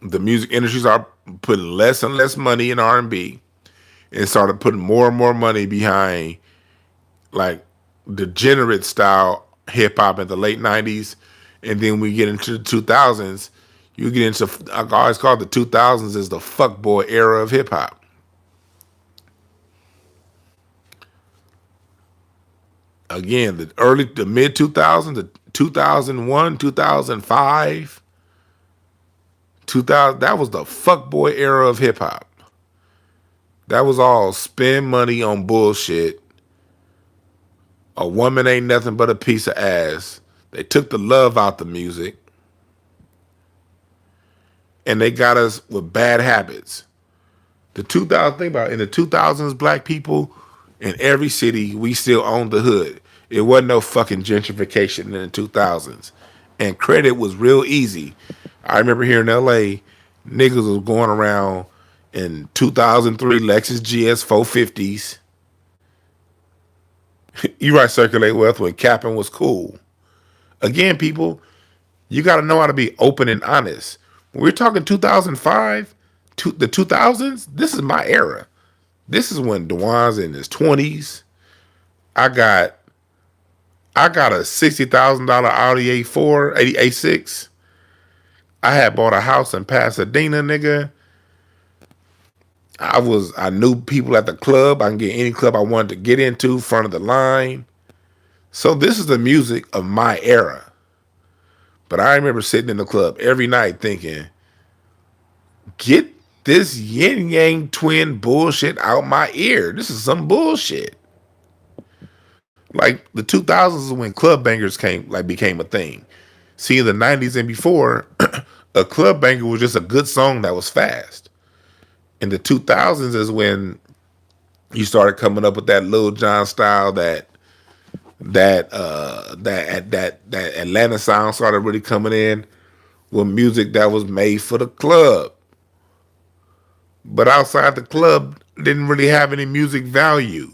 The music industry started putting less and less money in R&B and started putting more and more money behind like degenerate style hip hop in the late 90s. And then we get into the 2000s, you get into, I always call the 2000s as the fuckboy era of hip hop. Again, the mid 2000s, the 2001, 2005, 2000, that was the fuckboy era of hip hop. That was all spend money on bullshit. A woman ain't nothing but a piece of ass. They took the love out the music. And they got us with bad habits. Think about it, in the 2000s, black people in every city, we still owned the hood. It wasn't no fucking gentrification in the 2000s. And credit was real easy. I remember here in LA, niggas was going around in 2003 Lexus GS 450s. You right, circulate wealth when capping was cool. Again, people, you got to know how to be open and honest. When we're talking 2005, the 2000s, this is my era. This is when Dwann's in his 20s. I got a $60,000 Audi A4, A6. I had bought a house in Pasadena, nigga. I knew people at the club. I can get any club I wanted to get into, front of the line. So this is the music of my era. But I remember sitting in the club every night thinking, get this yin yang twin bullshit out my ear. This is some bullshit. Like the 2000s is when club bangers became a thing. See, in the 90s and before, a club banger was just a good song that was fast. In the 2000s is when you started coming up with that Lil Jon style, that Atlanta sound started really coming in with music that was made for the club. But outside the club, didn't really have any music value.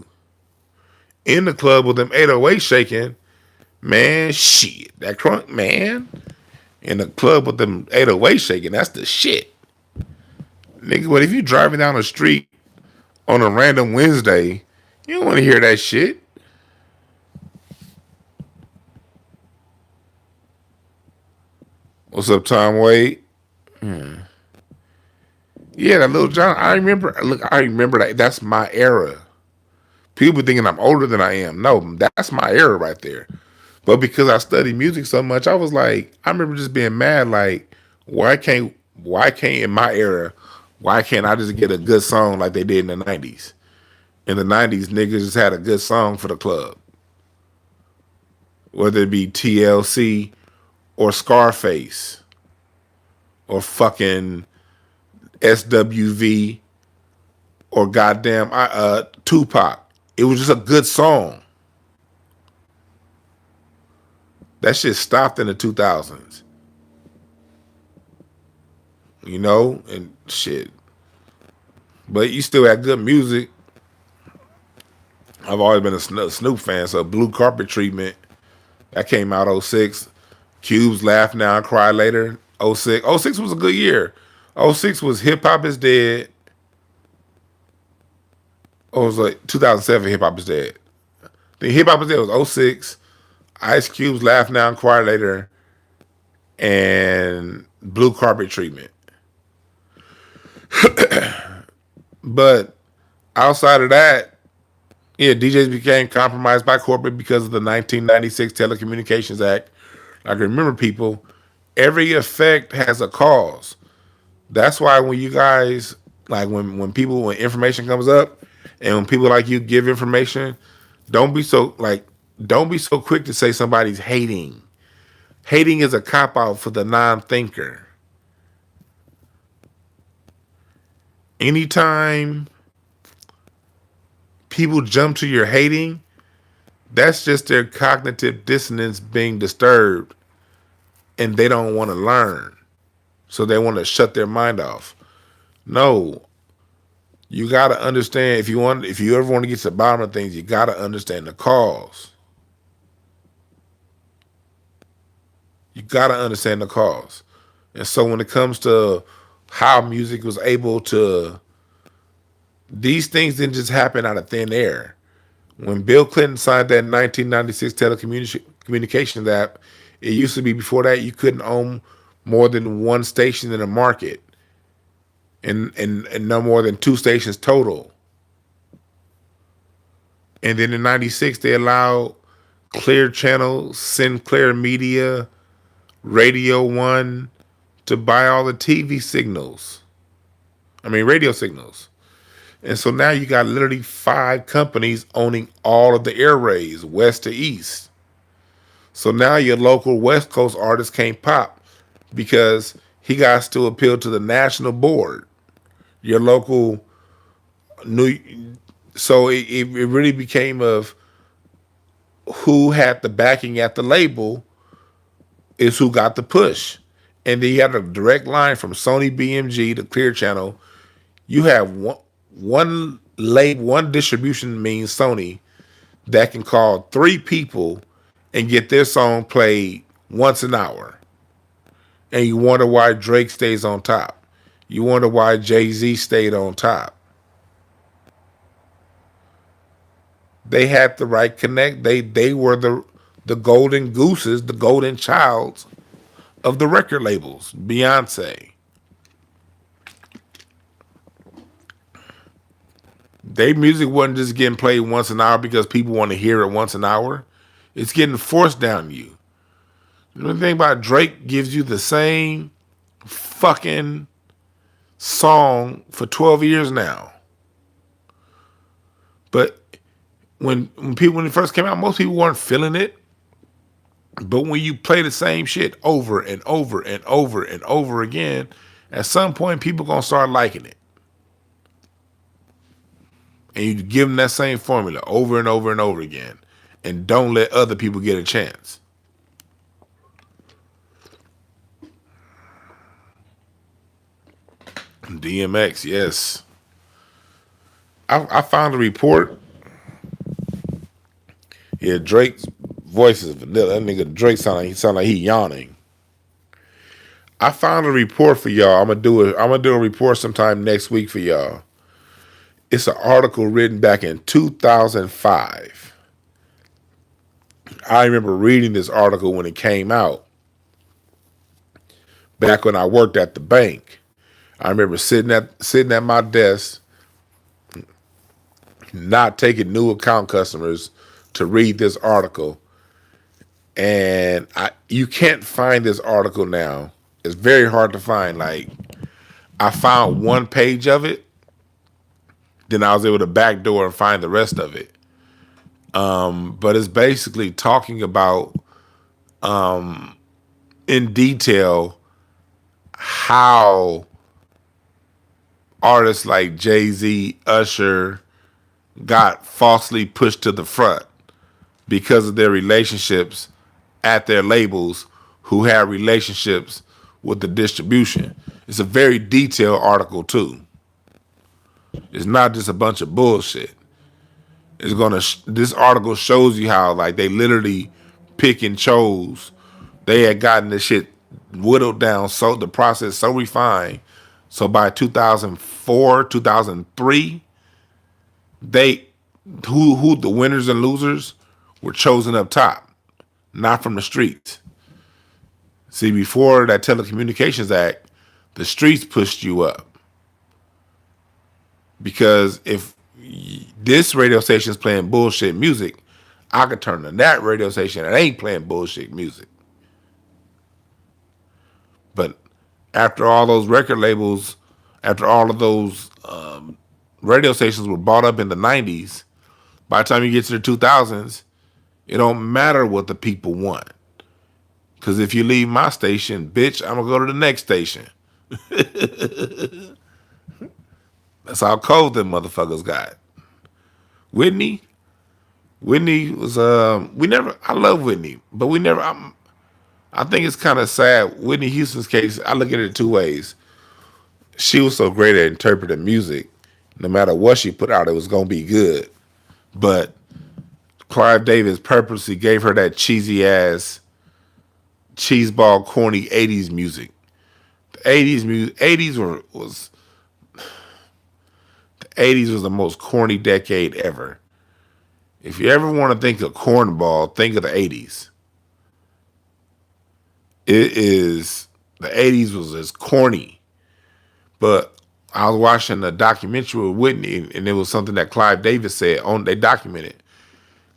In the club with them 808 shaking, man, shit, that crunk, man. In the club with them 808 shaking, that's the shit. Nigga, but if you driving down the street on a random Wednesday, you don't want to hear that shit. What's up, Tom Wade? Yeah, that Lil Jon. I remember that. That's my era. People thinking I'm older than I am. No, that's my era right there. But because I studied music so much, I was like, I remember just being mad, like, why can't in my era, why can't I just get a good song like they did in the 90s? In the 90s, niggas just had a good song for the club. Whether it be TLC or Scarface or fucking SWV or goddamn Tupac. It was just a good song. That shit stopped in the 2000s. You know, and shit. But you still had good music. I've always been a Snoop fan, so Blue Carpet Treatment, that came out '06. Cube's Laugh Now and Cry Later, '06. '06 was a good year. '06 was Hip Hop Is Dead. Oh, it was like 2007 Hip Hop Is Dead. The Hip Hop Is Dead was '06. Ice Cube's Laugh Now and Cry Later, and Blue Carpet Treatment. But outside of that, yeah, DJs became compromised by corporate because of the 1996 Telecommunications Act. I can remember, people, every effect has a cause. That's why when you guys, like when information comes up and when people like you give information, don't be so quick to say somebody's hating. Hating is a cop-out for the non-thinker. Anytime people jump to your hating, that's just their cognitive dissonance being disturbed, and they don't want to learn. So they want to shut their mind off. No. You got to understand, if you ever want to get to the bottom of things, you got to understand the cause. You got to understand the cause. And so when it comes to how music was able to, these things didn't just happen out of thin air. When Bill Clinton signed that 1996 Telecommunications Act, it used to be, before that, you couldn't own more than one station in a market, and no more than two stations total. And then in '96, they allowed Clear Channel, Sinclair Media, Radio One to buy all the radio signals. And so now you got literally 5 companies owning all of the airways, west to east. So now your local West Coast artist can't pop because he got to appeal to the national board. Your local so it really became of who had the backing at the label is who got the push. And then you had a direct line from Sony BMG to Clear Channel. You have one distribution means Sony that can call 3 people and get their song played once an hour. And you wonder why Drake stays on top. You wonder why Jay-Z stayed on top. They had the right connect. They were the golden gooses, the golden childs of the record labels. Beyonce. Their music wasn't just getting played once an hour because people want to hear it once an hour. It's getting forced down you. You know the thing about Drake gives you the same fucking song for 12 years now. But when it first came out, most people weren't feeling it. But when you play the same shit over and over and over and over again, at some point people gonna start liking it. And you give them that same formula over and over and over again. And don't let other people get a chance. DMX, yes. I found a report. Yeah, Drake's voice is vanilla. That nigga Drake sound like he yawning. I found a report for y'all. I'm gonna do a report sometime next week for y'all. It's an article written back in 2005. I remember reading this article when it came out. Back when I worked at the bank. I remember sitting at my desk, not taking new account customers to read this article. And you can't find this article now. It's very hard to find. Like, I found one page of it, then I was able to backdoor and find the rest of it. But it's basically talking about in detail how artists like Jay-Z, Usher got falsely pushed to the front because of their relationships at their labels who had relationships with the distribution. It's a very detailed article too. It's not just a bunch of bullshit. It's gonna. This article shows you how like they literally pick and chose. They had gotten this shit whittled down, so the process so refined. So by 2004, 2003, they who the winners and losers were chosen up top, not from the streets. See, before that Telecommunications Act, the streets pushed you up because if this radio station is playing bullshit music, I could turn to that radio station that ain't playing bullshit music. But after all those record labels, after all of those radio stations were bought up in the 90s, by the time you get to the 2000s, it don't matter what the people want. Because if you leave my station, bitch, I'm going to go to the next station. That's how cold them motherfuckers got. Whitney was, I love Whitney, but we never, I think it's kind of sad. Whitney Houston's case, I look at it two ways. She was so great at interpreting music. No matter what she put out, it was going to be good. But Clive Davis purposely gave her that cheesy ass, cheeseball, corny 80s music. The 80s was the most corny decade ever. If you ever want to think of cornball, think of the 80s. The 80s was as corny. But I was watching a documentary with Whitney, and it was something that Clive Davis said. They documented.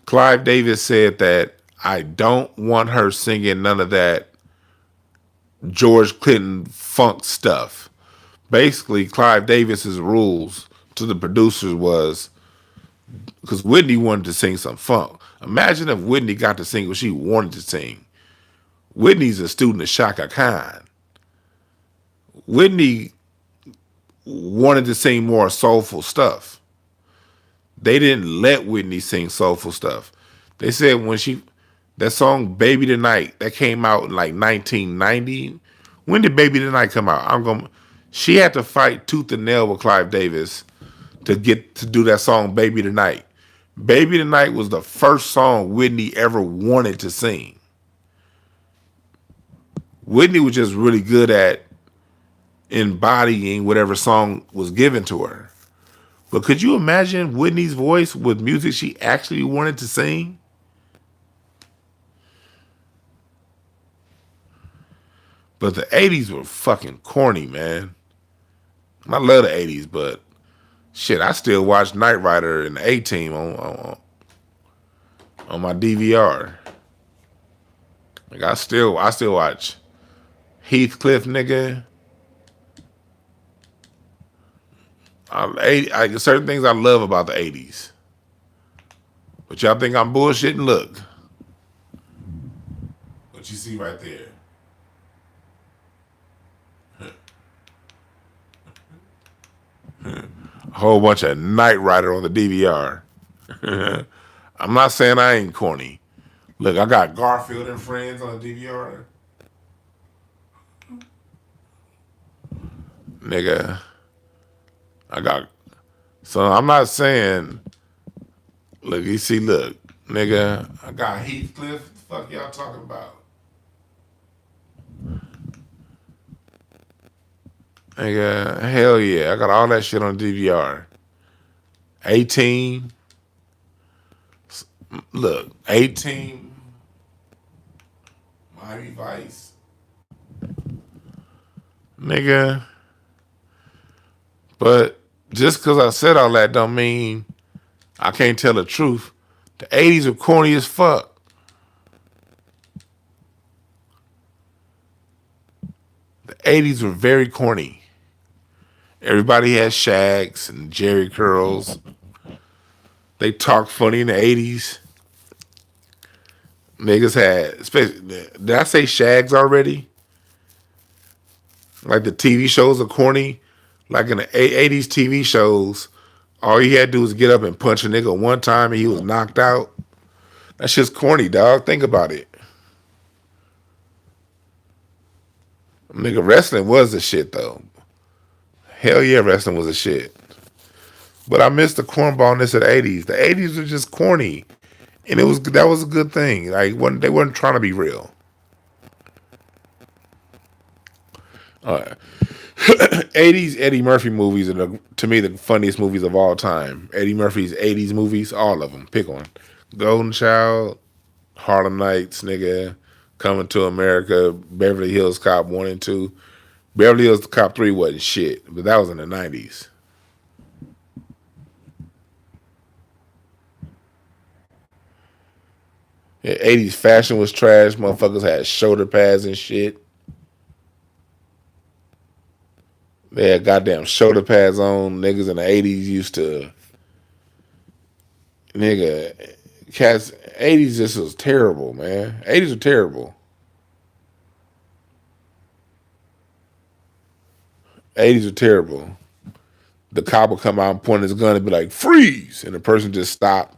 Clive Davis said that I don't want her singing none of that George Clinton funk stuff. Basically, Clive Davis's rules to the producers was, because Whitney wanted to sing some funk. Imagine if Whitney got to sing what she wanted to sing. Whitney's a student of Shaka Khan. Whitney wanted to sing more soulful stuff. They didn't let Whitney sing soulful stuff. They said that song Baby Tonight, that came out in like 1990. When did Baby Tonight come out? She had to fight tooth and nail with Clive Davis to get to do that song Baby Tonight. Baby Tonight was the first song Whitney ever wanted to sing. Whitney was just really good at embodying whatever song was given to her. But could you imagine Whitney's voice with music she actually wanted to sing? But the 80s were fucking corny, man. I love the 80s, but shit, I still watch Knight Rider and the A-Team on my DVR. Like I still watch Heathcliff, nigga. Certain things I love about the 80s. But y'all think I'm bullshitting? Look. What you see right there. A whole bunch of Knight Rider on the DVR. I'm not saying I ain't corny. Look, I got Garfield and Friends on the DVR. Nigga. So I'm not saying, look, nigga, I got Heathcliff. What the fuck y'all talking about? Nigga, hell yeah, I got all that shit on DVR. 18. Look, 18. Miami Vice. Nigga. But just because I said all that don't mean I can't tell the truth. The 80s were corny as fuck. The 80s were very corny. Everybody had shags and jerry curls. They talked funny in the 80s. Niggas had, did I say shags already? Like the TV shows are corny. Like in the 80s TV shows, all he had to do was get up and punch a nigga one time and he was knocked out. That shit's corny, dog. Think about it. Nigga, wrestling was the shit, though. Hell yeah, wrestling was the shit. But I miss the cornballness of the 80s. The 80s were just corny. And that was a good thing. Like they weren't trying to be real. All right. 80s Eddie Murphy movies are, to me, the funniest movies of all time. Eddie Murphy's 80s movies, all of them. Pick one. Golden Child, Harlem Nights, nigga, Coming to America, Beverly Hills Cop 1 and 2. Beverly Hills Cop 3 wasn't shit, but that was in the 90s. Yeah, 80s fashion was trash. Motherfuckers had shoulder pads and shit. They had goddamn shoulder pads on. Niggas in the 80s used to... Nigga, cats... 80s just was terrible, man. 80s were terrible. 80s were terrible. The cop would come out and point his gun and be like, freeze! And the person just stopped.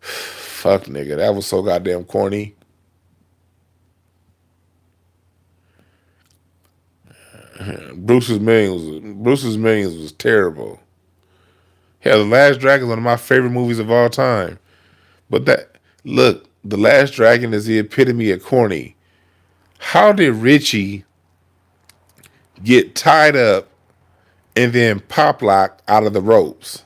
Fuck, nigga. That was so goddamn corny. Bruce's Millions was terrible. Hell, The Last Dragon is one of my favorite movies of all time. But look, The Last Dragon is the epitome of corny. How did Richie get tied up and then pop locked out of the ropes?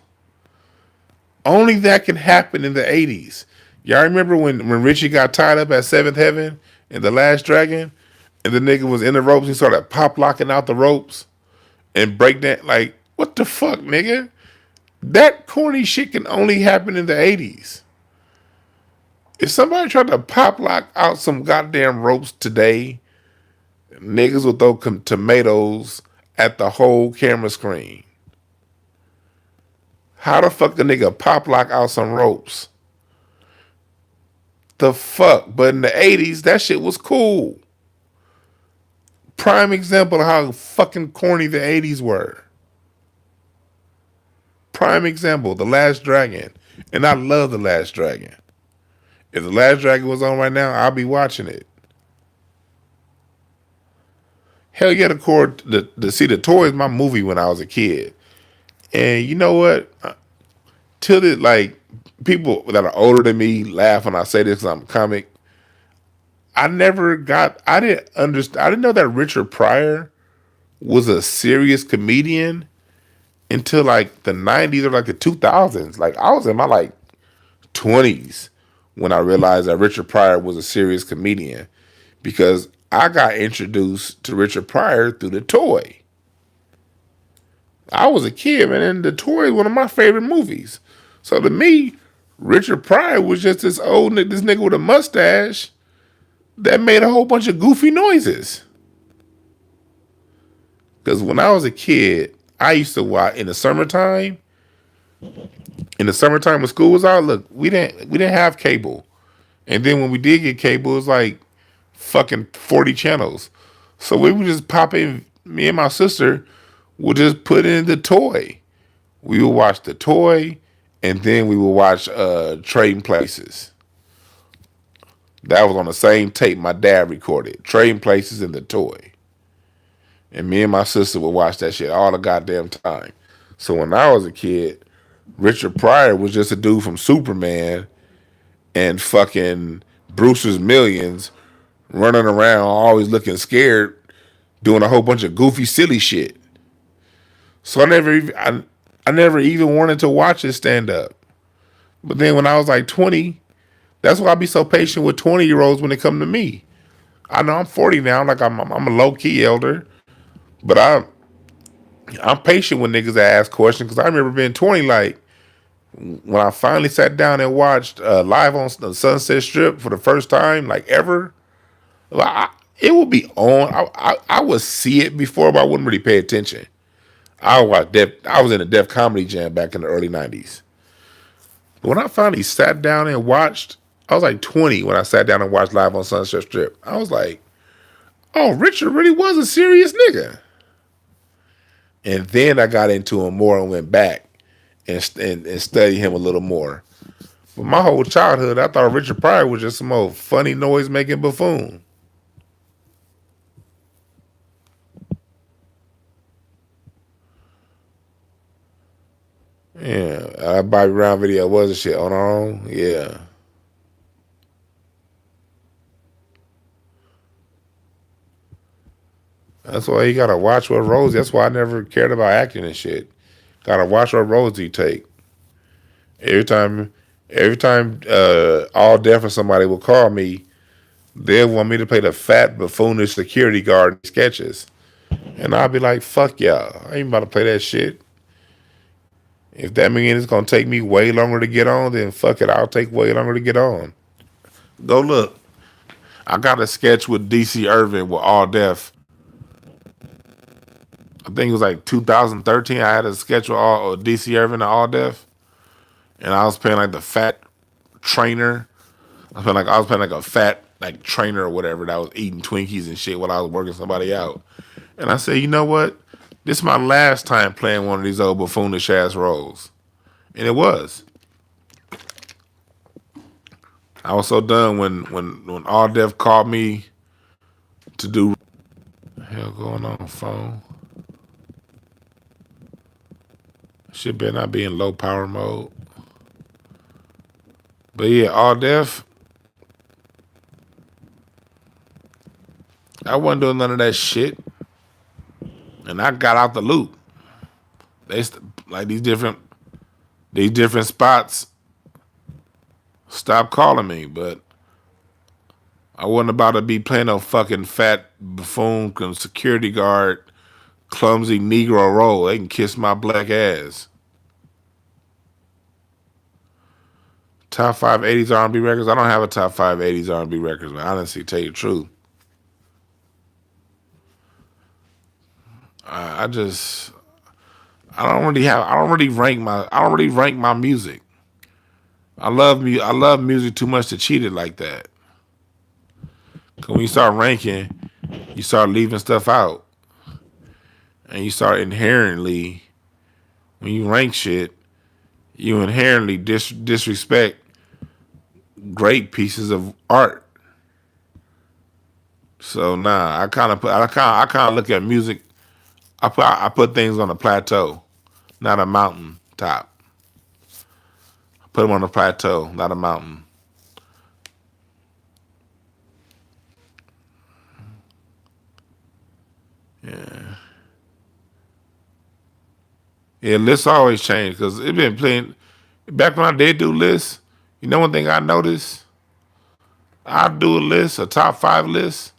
Only that can happen in the 80s. Y'all remember when Richie got tied up at Seventh Heaven in The Last Dragon? And the nigga was in the ropes, he started pop locking out the ropes and break that. Like, what the fuck, nigga? That corny shit can only happen in the 80s. If somebody tried to pop lock out some goddamn ropes today, niggas would throw tomatoes at the whole camera screen. How the fuck a nigga pop lock out some ropes? The fuck? But in the 80s, that shit was cool. Prime example of how fucking corny the 80s were. Prime example, The Last Dragon. And I love The Last Dragon. If The Last Dragon was on right now, I'll be watching it. Hell yeah, the see, The Toy is my movie when I was a kid. And you know what? People that are older than me laugh when I say this because I'm a comic. I didn't know that Richard Pryor was a serious comedian until like the 90s or like the 2000s. Like I was in my like 20s when I realized that Richard Pryor was a serious comedian because I got introduced to Richard Pryor through The Toy. I was a kid, man, and The Toy is one of my favorite movies. So to me, Richard Pryor was just this nigga with a mustache that made a whole bunch of goofy noises. Because when I was a kid, I used to watch in the summertime. In the summertime when school was out, look, we didn't have cable. And then when we did get cable, it was like fucking 40 channels. So we would just pop in, me and my sister would just put in The Toy. We would watch The Toy, and then we would watch Trading Places. That was on the same tape my dad recorded. Trading Places and The Toy. And me and my sister would watch that shit all the goddamn time. So when I was a kid, Richard Pryor was just a dude from Superman and fucking Brewster's Millions running around always looking scared, doing a whole bunch of goofy, silly shit. So I never even wanted to watch his stand up. But then when I was like 20, that's why I be so patient with 20-year-olds when they come to me. I know I'm 40 now, like I'm a low-key elder, but I'm patient with niggas that ask questions because I remember being 20, like, when I finally sat down and watched live on the Sunset Strip for the first time, like ever, it would be on. I would see it before, but I wouldn't really pay attention. I was in a Def Comedy Jam back in the early 90s. But when I finally sat down and watched, I was like 20 when I sat down and watched live on Sunset Strip. I was like, oh, Richard really was a serious nigga. And then I got into him more and went back and studied him a little more. But my whole childhood, I thought Richard Pryor was just some old funny noise-making buffoon. Yeah, Bobby Brown video was a shit on our own. Yeah. That's why you gotta watch what roles. That's why I never cared about acting and shit. Gotta watch what roles you take. Every time, all deaf or somebody will call me, they want me to play the fat buffoonish security guard in sketches, and I'll be like, "Fuck y'all! I ain't about to play that shit." If that means it's gonna take me way longer to get on, then fuck it. I'll take way longer to get on. Go look. I got a sketch with DC Irvin with all deaf. I think it was like 2013. I had a sketch with all DC Irvin and all deaf, and I was playing like the fat trainer. I was playing like a fat like trainer or whatever that was eating Twinkies and shit while I was working somebody out. And I said, you know what? This is my last time playing one of these old buffoonish ass roles, and it was. I was so done when all deaf called me to do. What the hell going on phone? Shit better not be in low power mode. But yeah, all deaf. I wasn't doing none of that shit, and I got out the loop. They like these different spots stopped calling me, but I wasn't about to be playing no fucking fat buffoon security guard, clumsy Negro role. They can kiss my black ass. Top 5 80s R&B records? I don't have a top 5 80s R&B records, man. Honestly, tell you the truth. I just I don't really rank my music. I love music too much to cheat it like that. Cause when you start ranking, you start leaving stuff out. And you start inherently, when you rank shit, you inherently disrespect great pieces of art. So nah, I kind of look at music. I put things on a plateau, not a mountain top. I put them on a plateau, not a mountain. Yeah, yeah. Lists always change because it been playing. Back when I did do lists, you know one thing I noticed, I'd do a list, a top 5 list,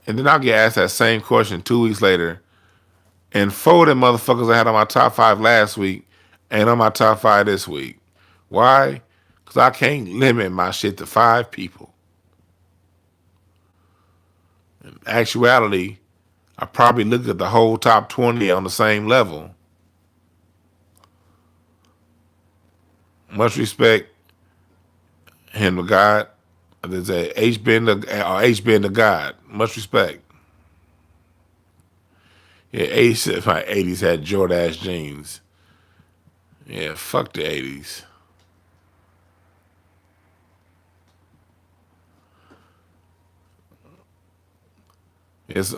and then I'll get asked that same question 2 weeks later. And 4 of them motherfuckers I had on my top 5 last week and on my top 5 this week. Why? Because I can't limit my shit to 5 people. In actuality, I probably look at the whole top 20 on the same level. Much respect, him to God. There's a H been the God. Much respect. Yeah, my 80s had Jordache jeans. Yeah, fuck the 80s. It's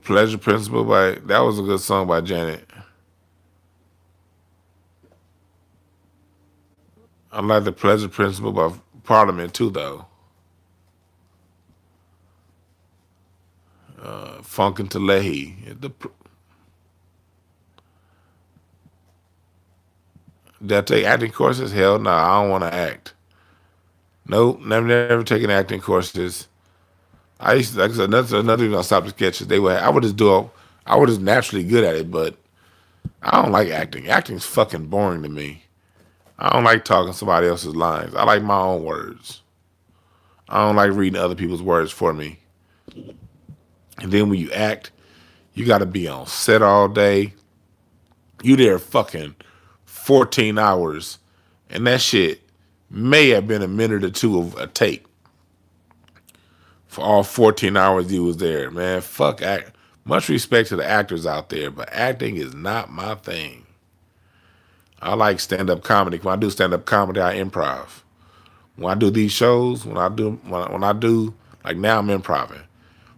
Pleasure Principle that was a good song by Janet. I like the Pleasure Principle by Parliament too, though. Funkin' Telehi. Did I take acting courses? Hell no, I don't want to act. Nope, never taken acting courses. I used to, like I said, another reason I stopped the sketches. I was just naturally good at it, but I don't like acting. Acting's fucking boring to me. I don't like talking somebody else's lines. I like my own words. I don't like reading other people's words for me. And then when you act, you got to be on set all day. You there fucking 14 hours, and that shit may have been a minute or two of a take for all 14 hours you was there, man. Fuck act. Much respect to the actors out there, but acting is not my thing. I like stand-up comedy. When I do stand-up comedy, I improv. When I do these shows, when I do like now I'm improvising.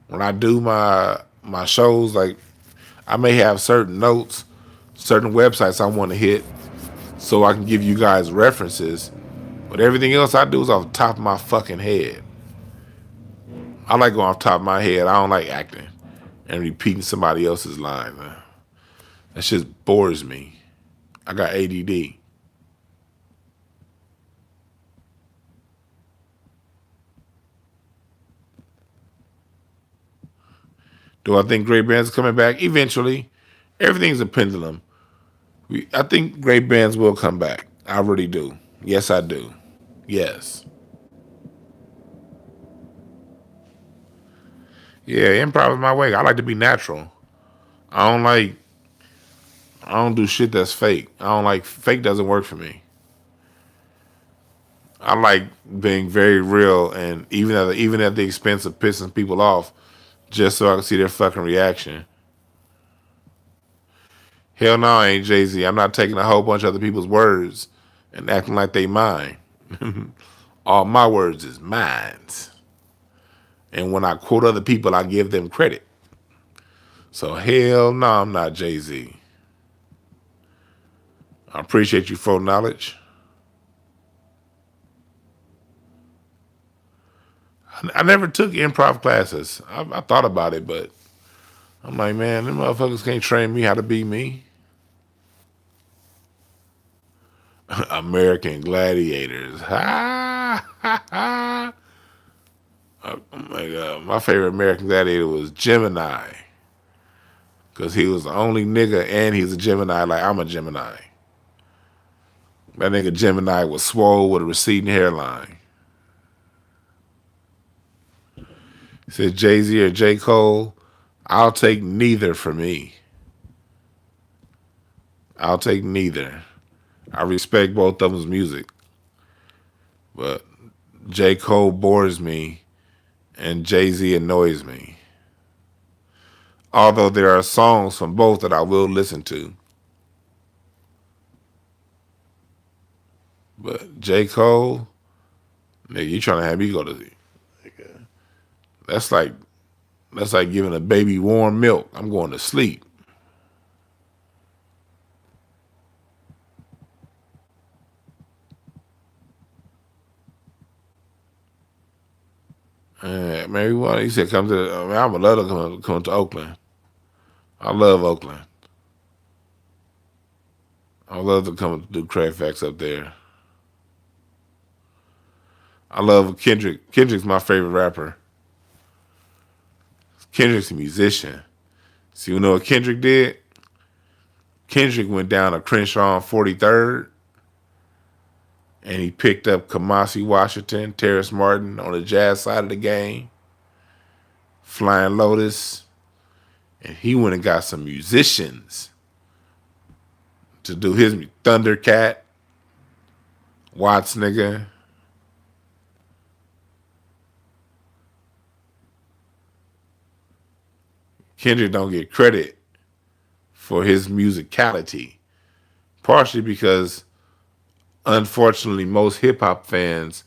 When I do my shows, like I may have certain notes, certain websites I want to hit so I can give you guys references. But everything else I do is off the top of my fucking head. I like going off the top of my head. I don't like acting and repeating somebody else's line. That shit bores me. I got ADD. Do I think great bands are coming back? Eventually. Everything's a pendulum. I think great bands will come back. I really do. Yes, I do. Yes. Yeah, improv is my way. I like to be natural. I don't like, I don't do shit that's fake. I don't like, fake doesn't work for me. I like being very real and even at the expense of pissing people off just so I can see their fucking reaction. Hell no, I ain't Jay-Z. I'm not taking a whole bunch of other people's words and acting like they mine. All my words is mine. And when I quote other people, I give them credit. So hell no, I'm not Jay-Z. I appreciate you for knowledge. I never took improv classes. I thought about it, but I'm like, man, them motherfuckers can't train me how to be me. American Gladiators. Ha ha ha. Oh my God. My favorite American Gladiator was Gemini. Because he was the only nigga and he's a Gemini like I'm a Gemini. That nigga Gemini was swole with a receding hairline. He said Jay-Z or J. Cole, I'll take neither for me. I'll take neither. I respect both of them's music. But J. Cole bores me and Jay-Z annoys me. Although there are songs from both that I will listen to. But J. Cole, nigga, you trying to have me go to that's like giving a baby warm milk. I'm going to sleep. Maybe one. He said, "Come to." I would love to come to Oakland. I love Oakland. I would love to come do Craig Facts up there. I love Kendrick. Kendrick's my favorite rapper. Kendrick's a musician. See, you know what Kendrick did? Kendrick went down to Crenshaw on 43rd, and he picked up Kamasi Washington, Terrace Martin on the jazz side of the game, Flying Lotus, and he went and got some musicians to do his Thundercat, Watts nigga. Kendrick don't get credit for his musicality, partially because, unfortunately, most hip-hop fans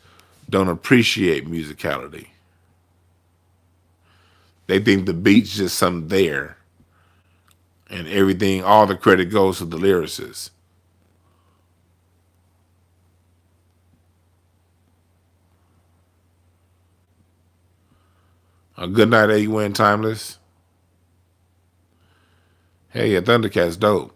don't appreciate musicality. They think the beat's just something there, and everything, all the credit goes to the lyricist. A good night, A.U.N. Timeless. Hey, yeah, Thundercat's dope.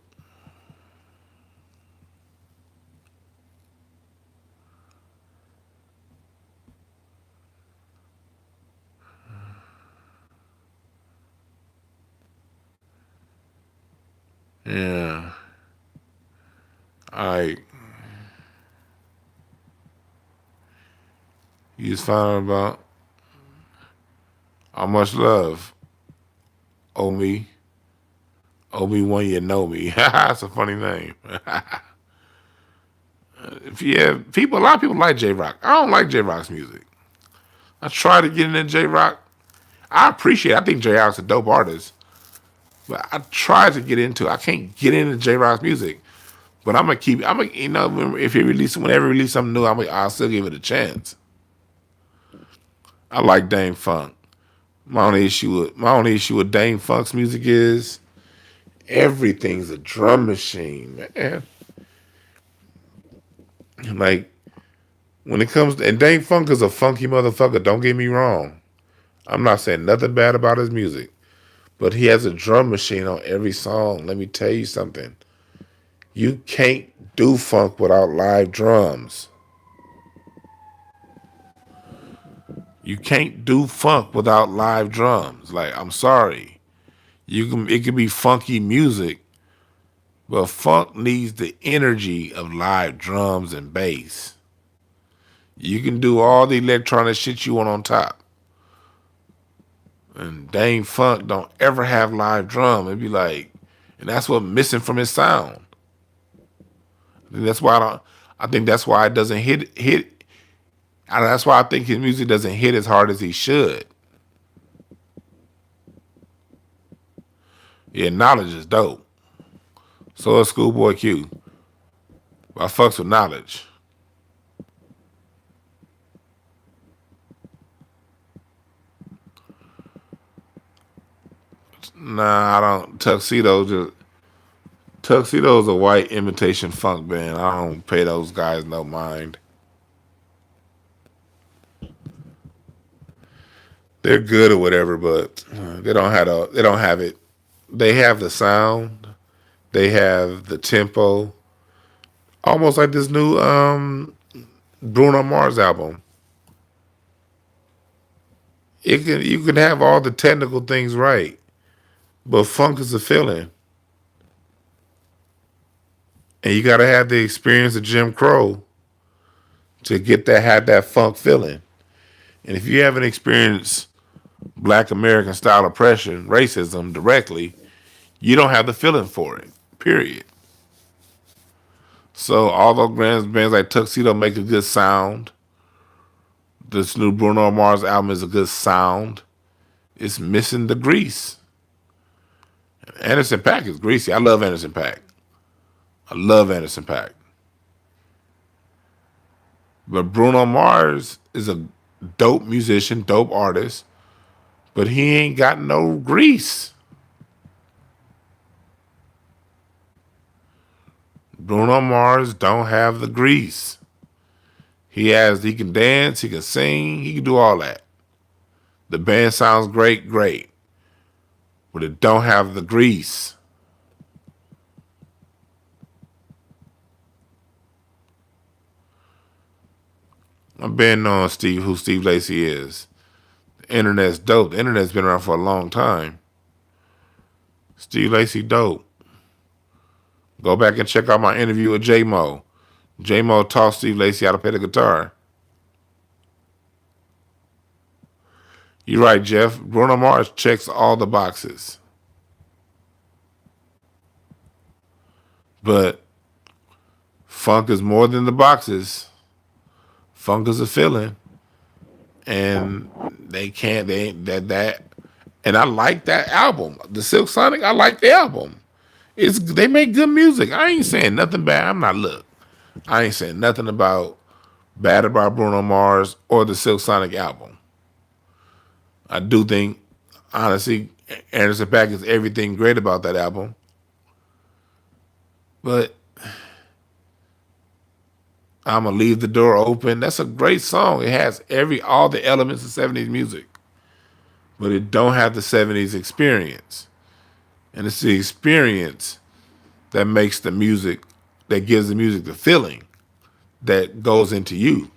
Yeah. Alright. You just found out about how much love. Owe me. Owe me one you know me. That's a funny name. Yeah, a lot of people like J-Rock. I don't like J-Rock's music. I try to get into J-Rock. I appreciate it. I think J-Rock's a dope artist. But I try to get into it. I can't get into J-Rock's music. But I'm gonna if whenever he release something new, I'll still give it a chance. I like Dame Funk. My only issue with Dame Funk's music is Everything's a drum machine, man. Like, when it comes to, and Dave Funk is a funky motherfucker, don't get me wrong. I'm not saying nothing bad about his music, but he has a drum machine on every song. Let me tell you something. You can't do funk without live drums. You can't do funk without live drums. Like, I'm sorry. It can be funky music, but funk needs the energy of live drums and bass. You can do all the electronic shit you want on top. And dang funk don't ever have live drum. It'd be like, and that's what's missing from his sound. I think that's why it doesn't hit. That's why I think his music doesn't hit as hard as he should. Yeah, Knowledge is dope. So is Schoolboy Q. I fucks with Knowledge. Nah, I don't. Tuxedo's a white imitation funk band. I don't pay those guys no mind. They're good or whatever, but they don't have it. They have the sound. They have the tempo. Almost like this new Bruno Mars album. You can have all the technical things right, but funk is a feeling. And you gotta have the experience of Jim Crow to have that funk feeling. And if you haven't experienced Black American style oppression, racism directly, you don't have the feeling for it. Period. So all those bands like Tuxedo make a good sound. This new Bruno Mars album is a good sound. It's missing the grease. Anderson .Paak is greasy. I love Anderson .Paak. But Bruno Mars is a dope musician, dope artist, but he ain't got no grease. Bruno Mars don't have the grease. He can dance, he can sing, he can do all that. The band sounds great, but it don't have the grease. I've been on who Steve Lacy is. The internet's dope. The internet's been around for a long time. Steve Lacy dope. Go back and check out my interview with J-Mo. J-Mo taught Steve Lacy how to play the guitar. You're right, Jeff. Bruno Mars checks all the boxes. But funk is more than the boxes. Funk is a feeling. And they ain't that. And I like that album. The Silk Sonic, I like the album. They make good music. I ain't saying nothing bad. I ain't saying nothing bad about Bruno Mars or the Silk Sonic album. I do think, honestly, Anderson .Paak is everything great about that album. But I'm gonna leave the door open. That's a great song. It has all the elements of 70s music, but it don't have the 70s experience. And it's the experience that makes the music, that gives the music the feeling that goes into you.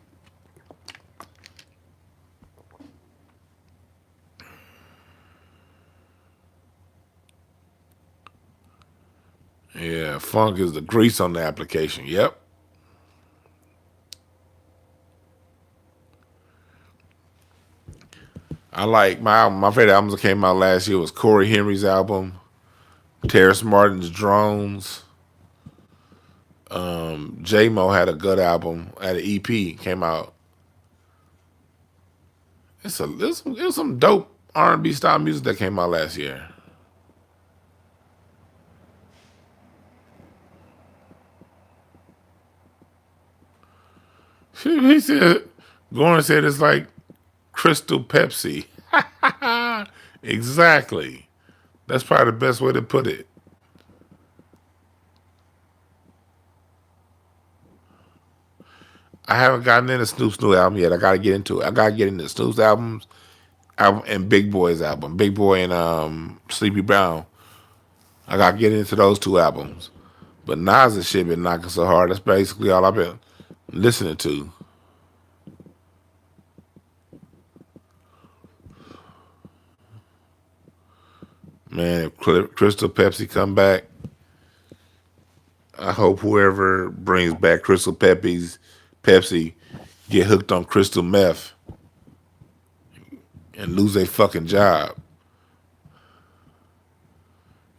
Yeah, funk is the grease on the application. Yep. I like my favorite albums that came out last year was Corey Henry's album, Terrace Martin's Drones. J-Mo had a good album, had an EP, came out. It was some dope R&B style music that came out last year. He said, Goran said it's like Crystal Pepsi. Exactly. That's probably the best way to put it. I haven't gotten into Snoop's new album yet. I gotta get into it. I gotta get into Snoop's album and Big Boy's album. Big Boy and Sleepy Brown. I gotta get into those two albums. But Nas's shit been knocking so hard. That's basically all I've been listening to. Man, if Crystal Pepsi come back, I hope whoever brings back Pepsi get hooked on crystal meth and lose their fucking job.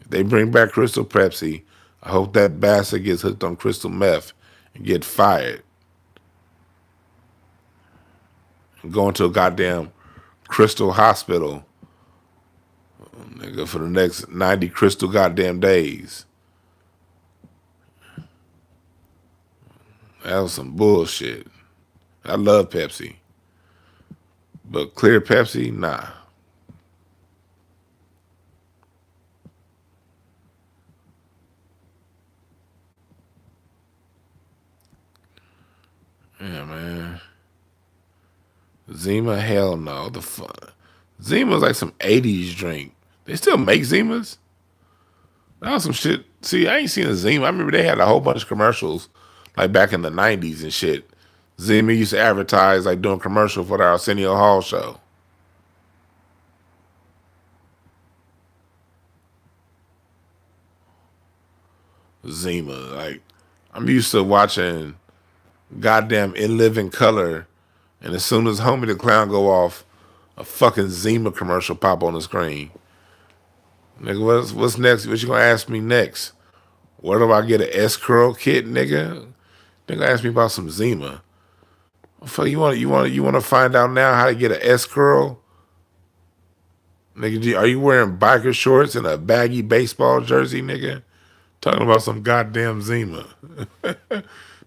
If they bring back Crystal Pepsi, I hope that bastard gets hooked on crystal meth and get fired and go into a goddamn crystal hospital, nigga, for the next 90 crystal goddamn days. That was some bullshit. I love Pepsi. But clear Pepsi, nah. Yeah, man. Zima, hell no. The fuck. Zima's like some 80s drink. They still make Zimas? That was some shit. See, I ain't seen a Zima. I remember they had a whole bunch of commercials like back in the 90s and shit. Zima used to advertise like doing commercial for the Arsenio Hall show. Zima. Like, I'm used to watching goddamn In Living Color, and as soon as Homie the Clown go off, a fucking Zima commercial pop on the screen. Nigga, what's next? What you gonna ask me next? Where do I get an S-curl kit, nigga? Nigga ask me about some Zima. Fuck, you wanna find out now how to get an S-curl? Nigga, are you wearing biker shorts and a baggy baseball jersey, nigga? Talking about some goddamn Zima.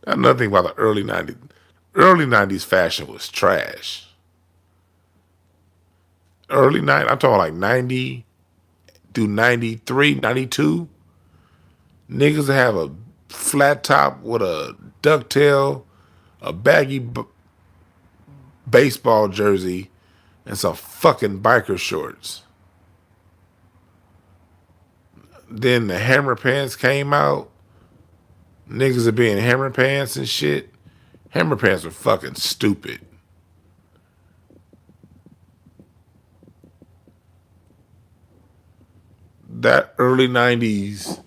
Not nothing about the early 90s. Early 90s fashion was trash. Early 90s, I'm talking like 90 through 93, 92. Niggas that have a flat top with a ducktail, a baggy baseball jersey, and some fucking biker shorts. Then the hammer pants came out. Niggas are being hammer pants and shit. Hammer pants are fucking stupid. That early 90s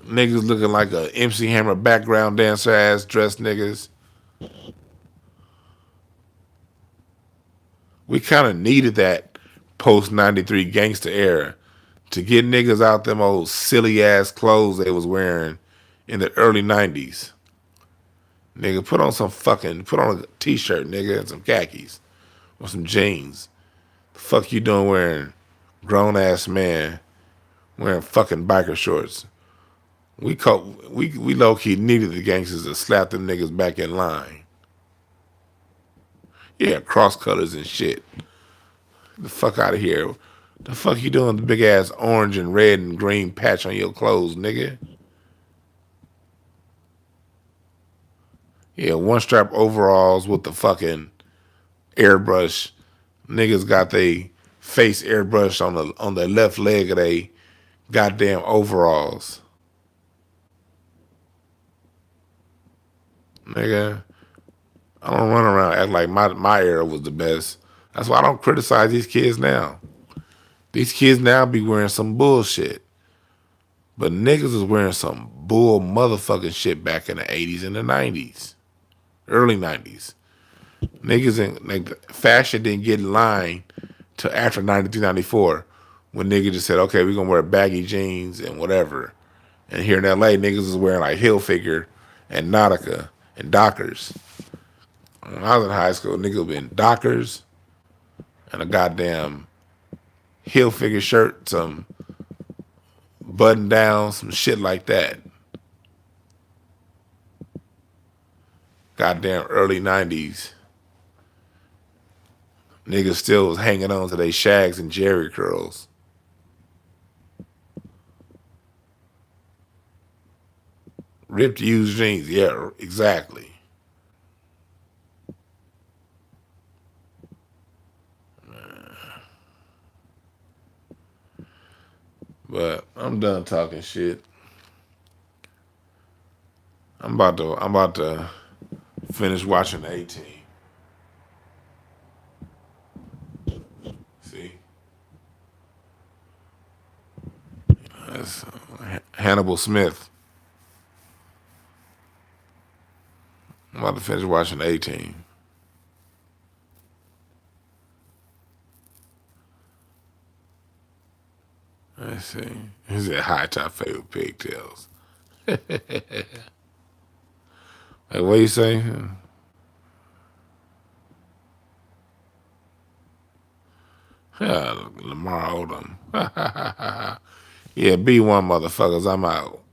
niggas looking like a MC Hammer background dancer ass dressed niggas. We kind of needed that post 93 gangster era to get niggas out them old silly ass clothes they was wearing in the early 90s. Nigga, put on a t-shirt, nigga, and some khakis or some jeans. The fuck you doing wearing grown ass man wearing fucking biker shorts? We low key needed the gangsters to slap them niggas back in line. Yeah, cross colors and shit. The fuck out of here. The fuck you doing the big ass orange and red and green patch on your clothes, nigga? Yeah, one strap overalls with the fucking airbrush. Niggas got they face airbrush on the left leg of they goddamn overalls. Nigga, I don't run around act like my era was the best. That's why I don't criticize these kids now. These kids now be wearing some bullshit. But niggas was wearing some bull motherfucking shit back in the 80s and the 90s. Early 90s. Niggas in like fashion didn't get in line till after 93, 94, when niggas just said, okay, we're gonna wear baggy jeans and whatever. And here in LA, niggas was wearing like Hilfiger and Nautica and Dockers. When I was in high school, niggas would be in Dockers and a goddamn Hilfiger shirt, some button down, some shit like that. Goddamn early 90s. Niggas still was hanging on to their shags and Jerry curls. Ripped used jeans, yeah, exactly. But I'm done talking shit. I'm about to finish watching the 18. See? That's Hannibal Smith. I'm about to finish watching 18. Let's see. Is it high top favorite pigtails? Like, what you say? Yeah, Lamar Odom. Yeah, B1 motherfuckers, I'm out.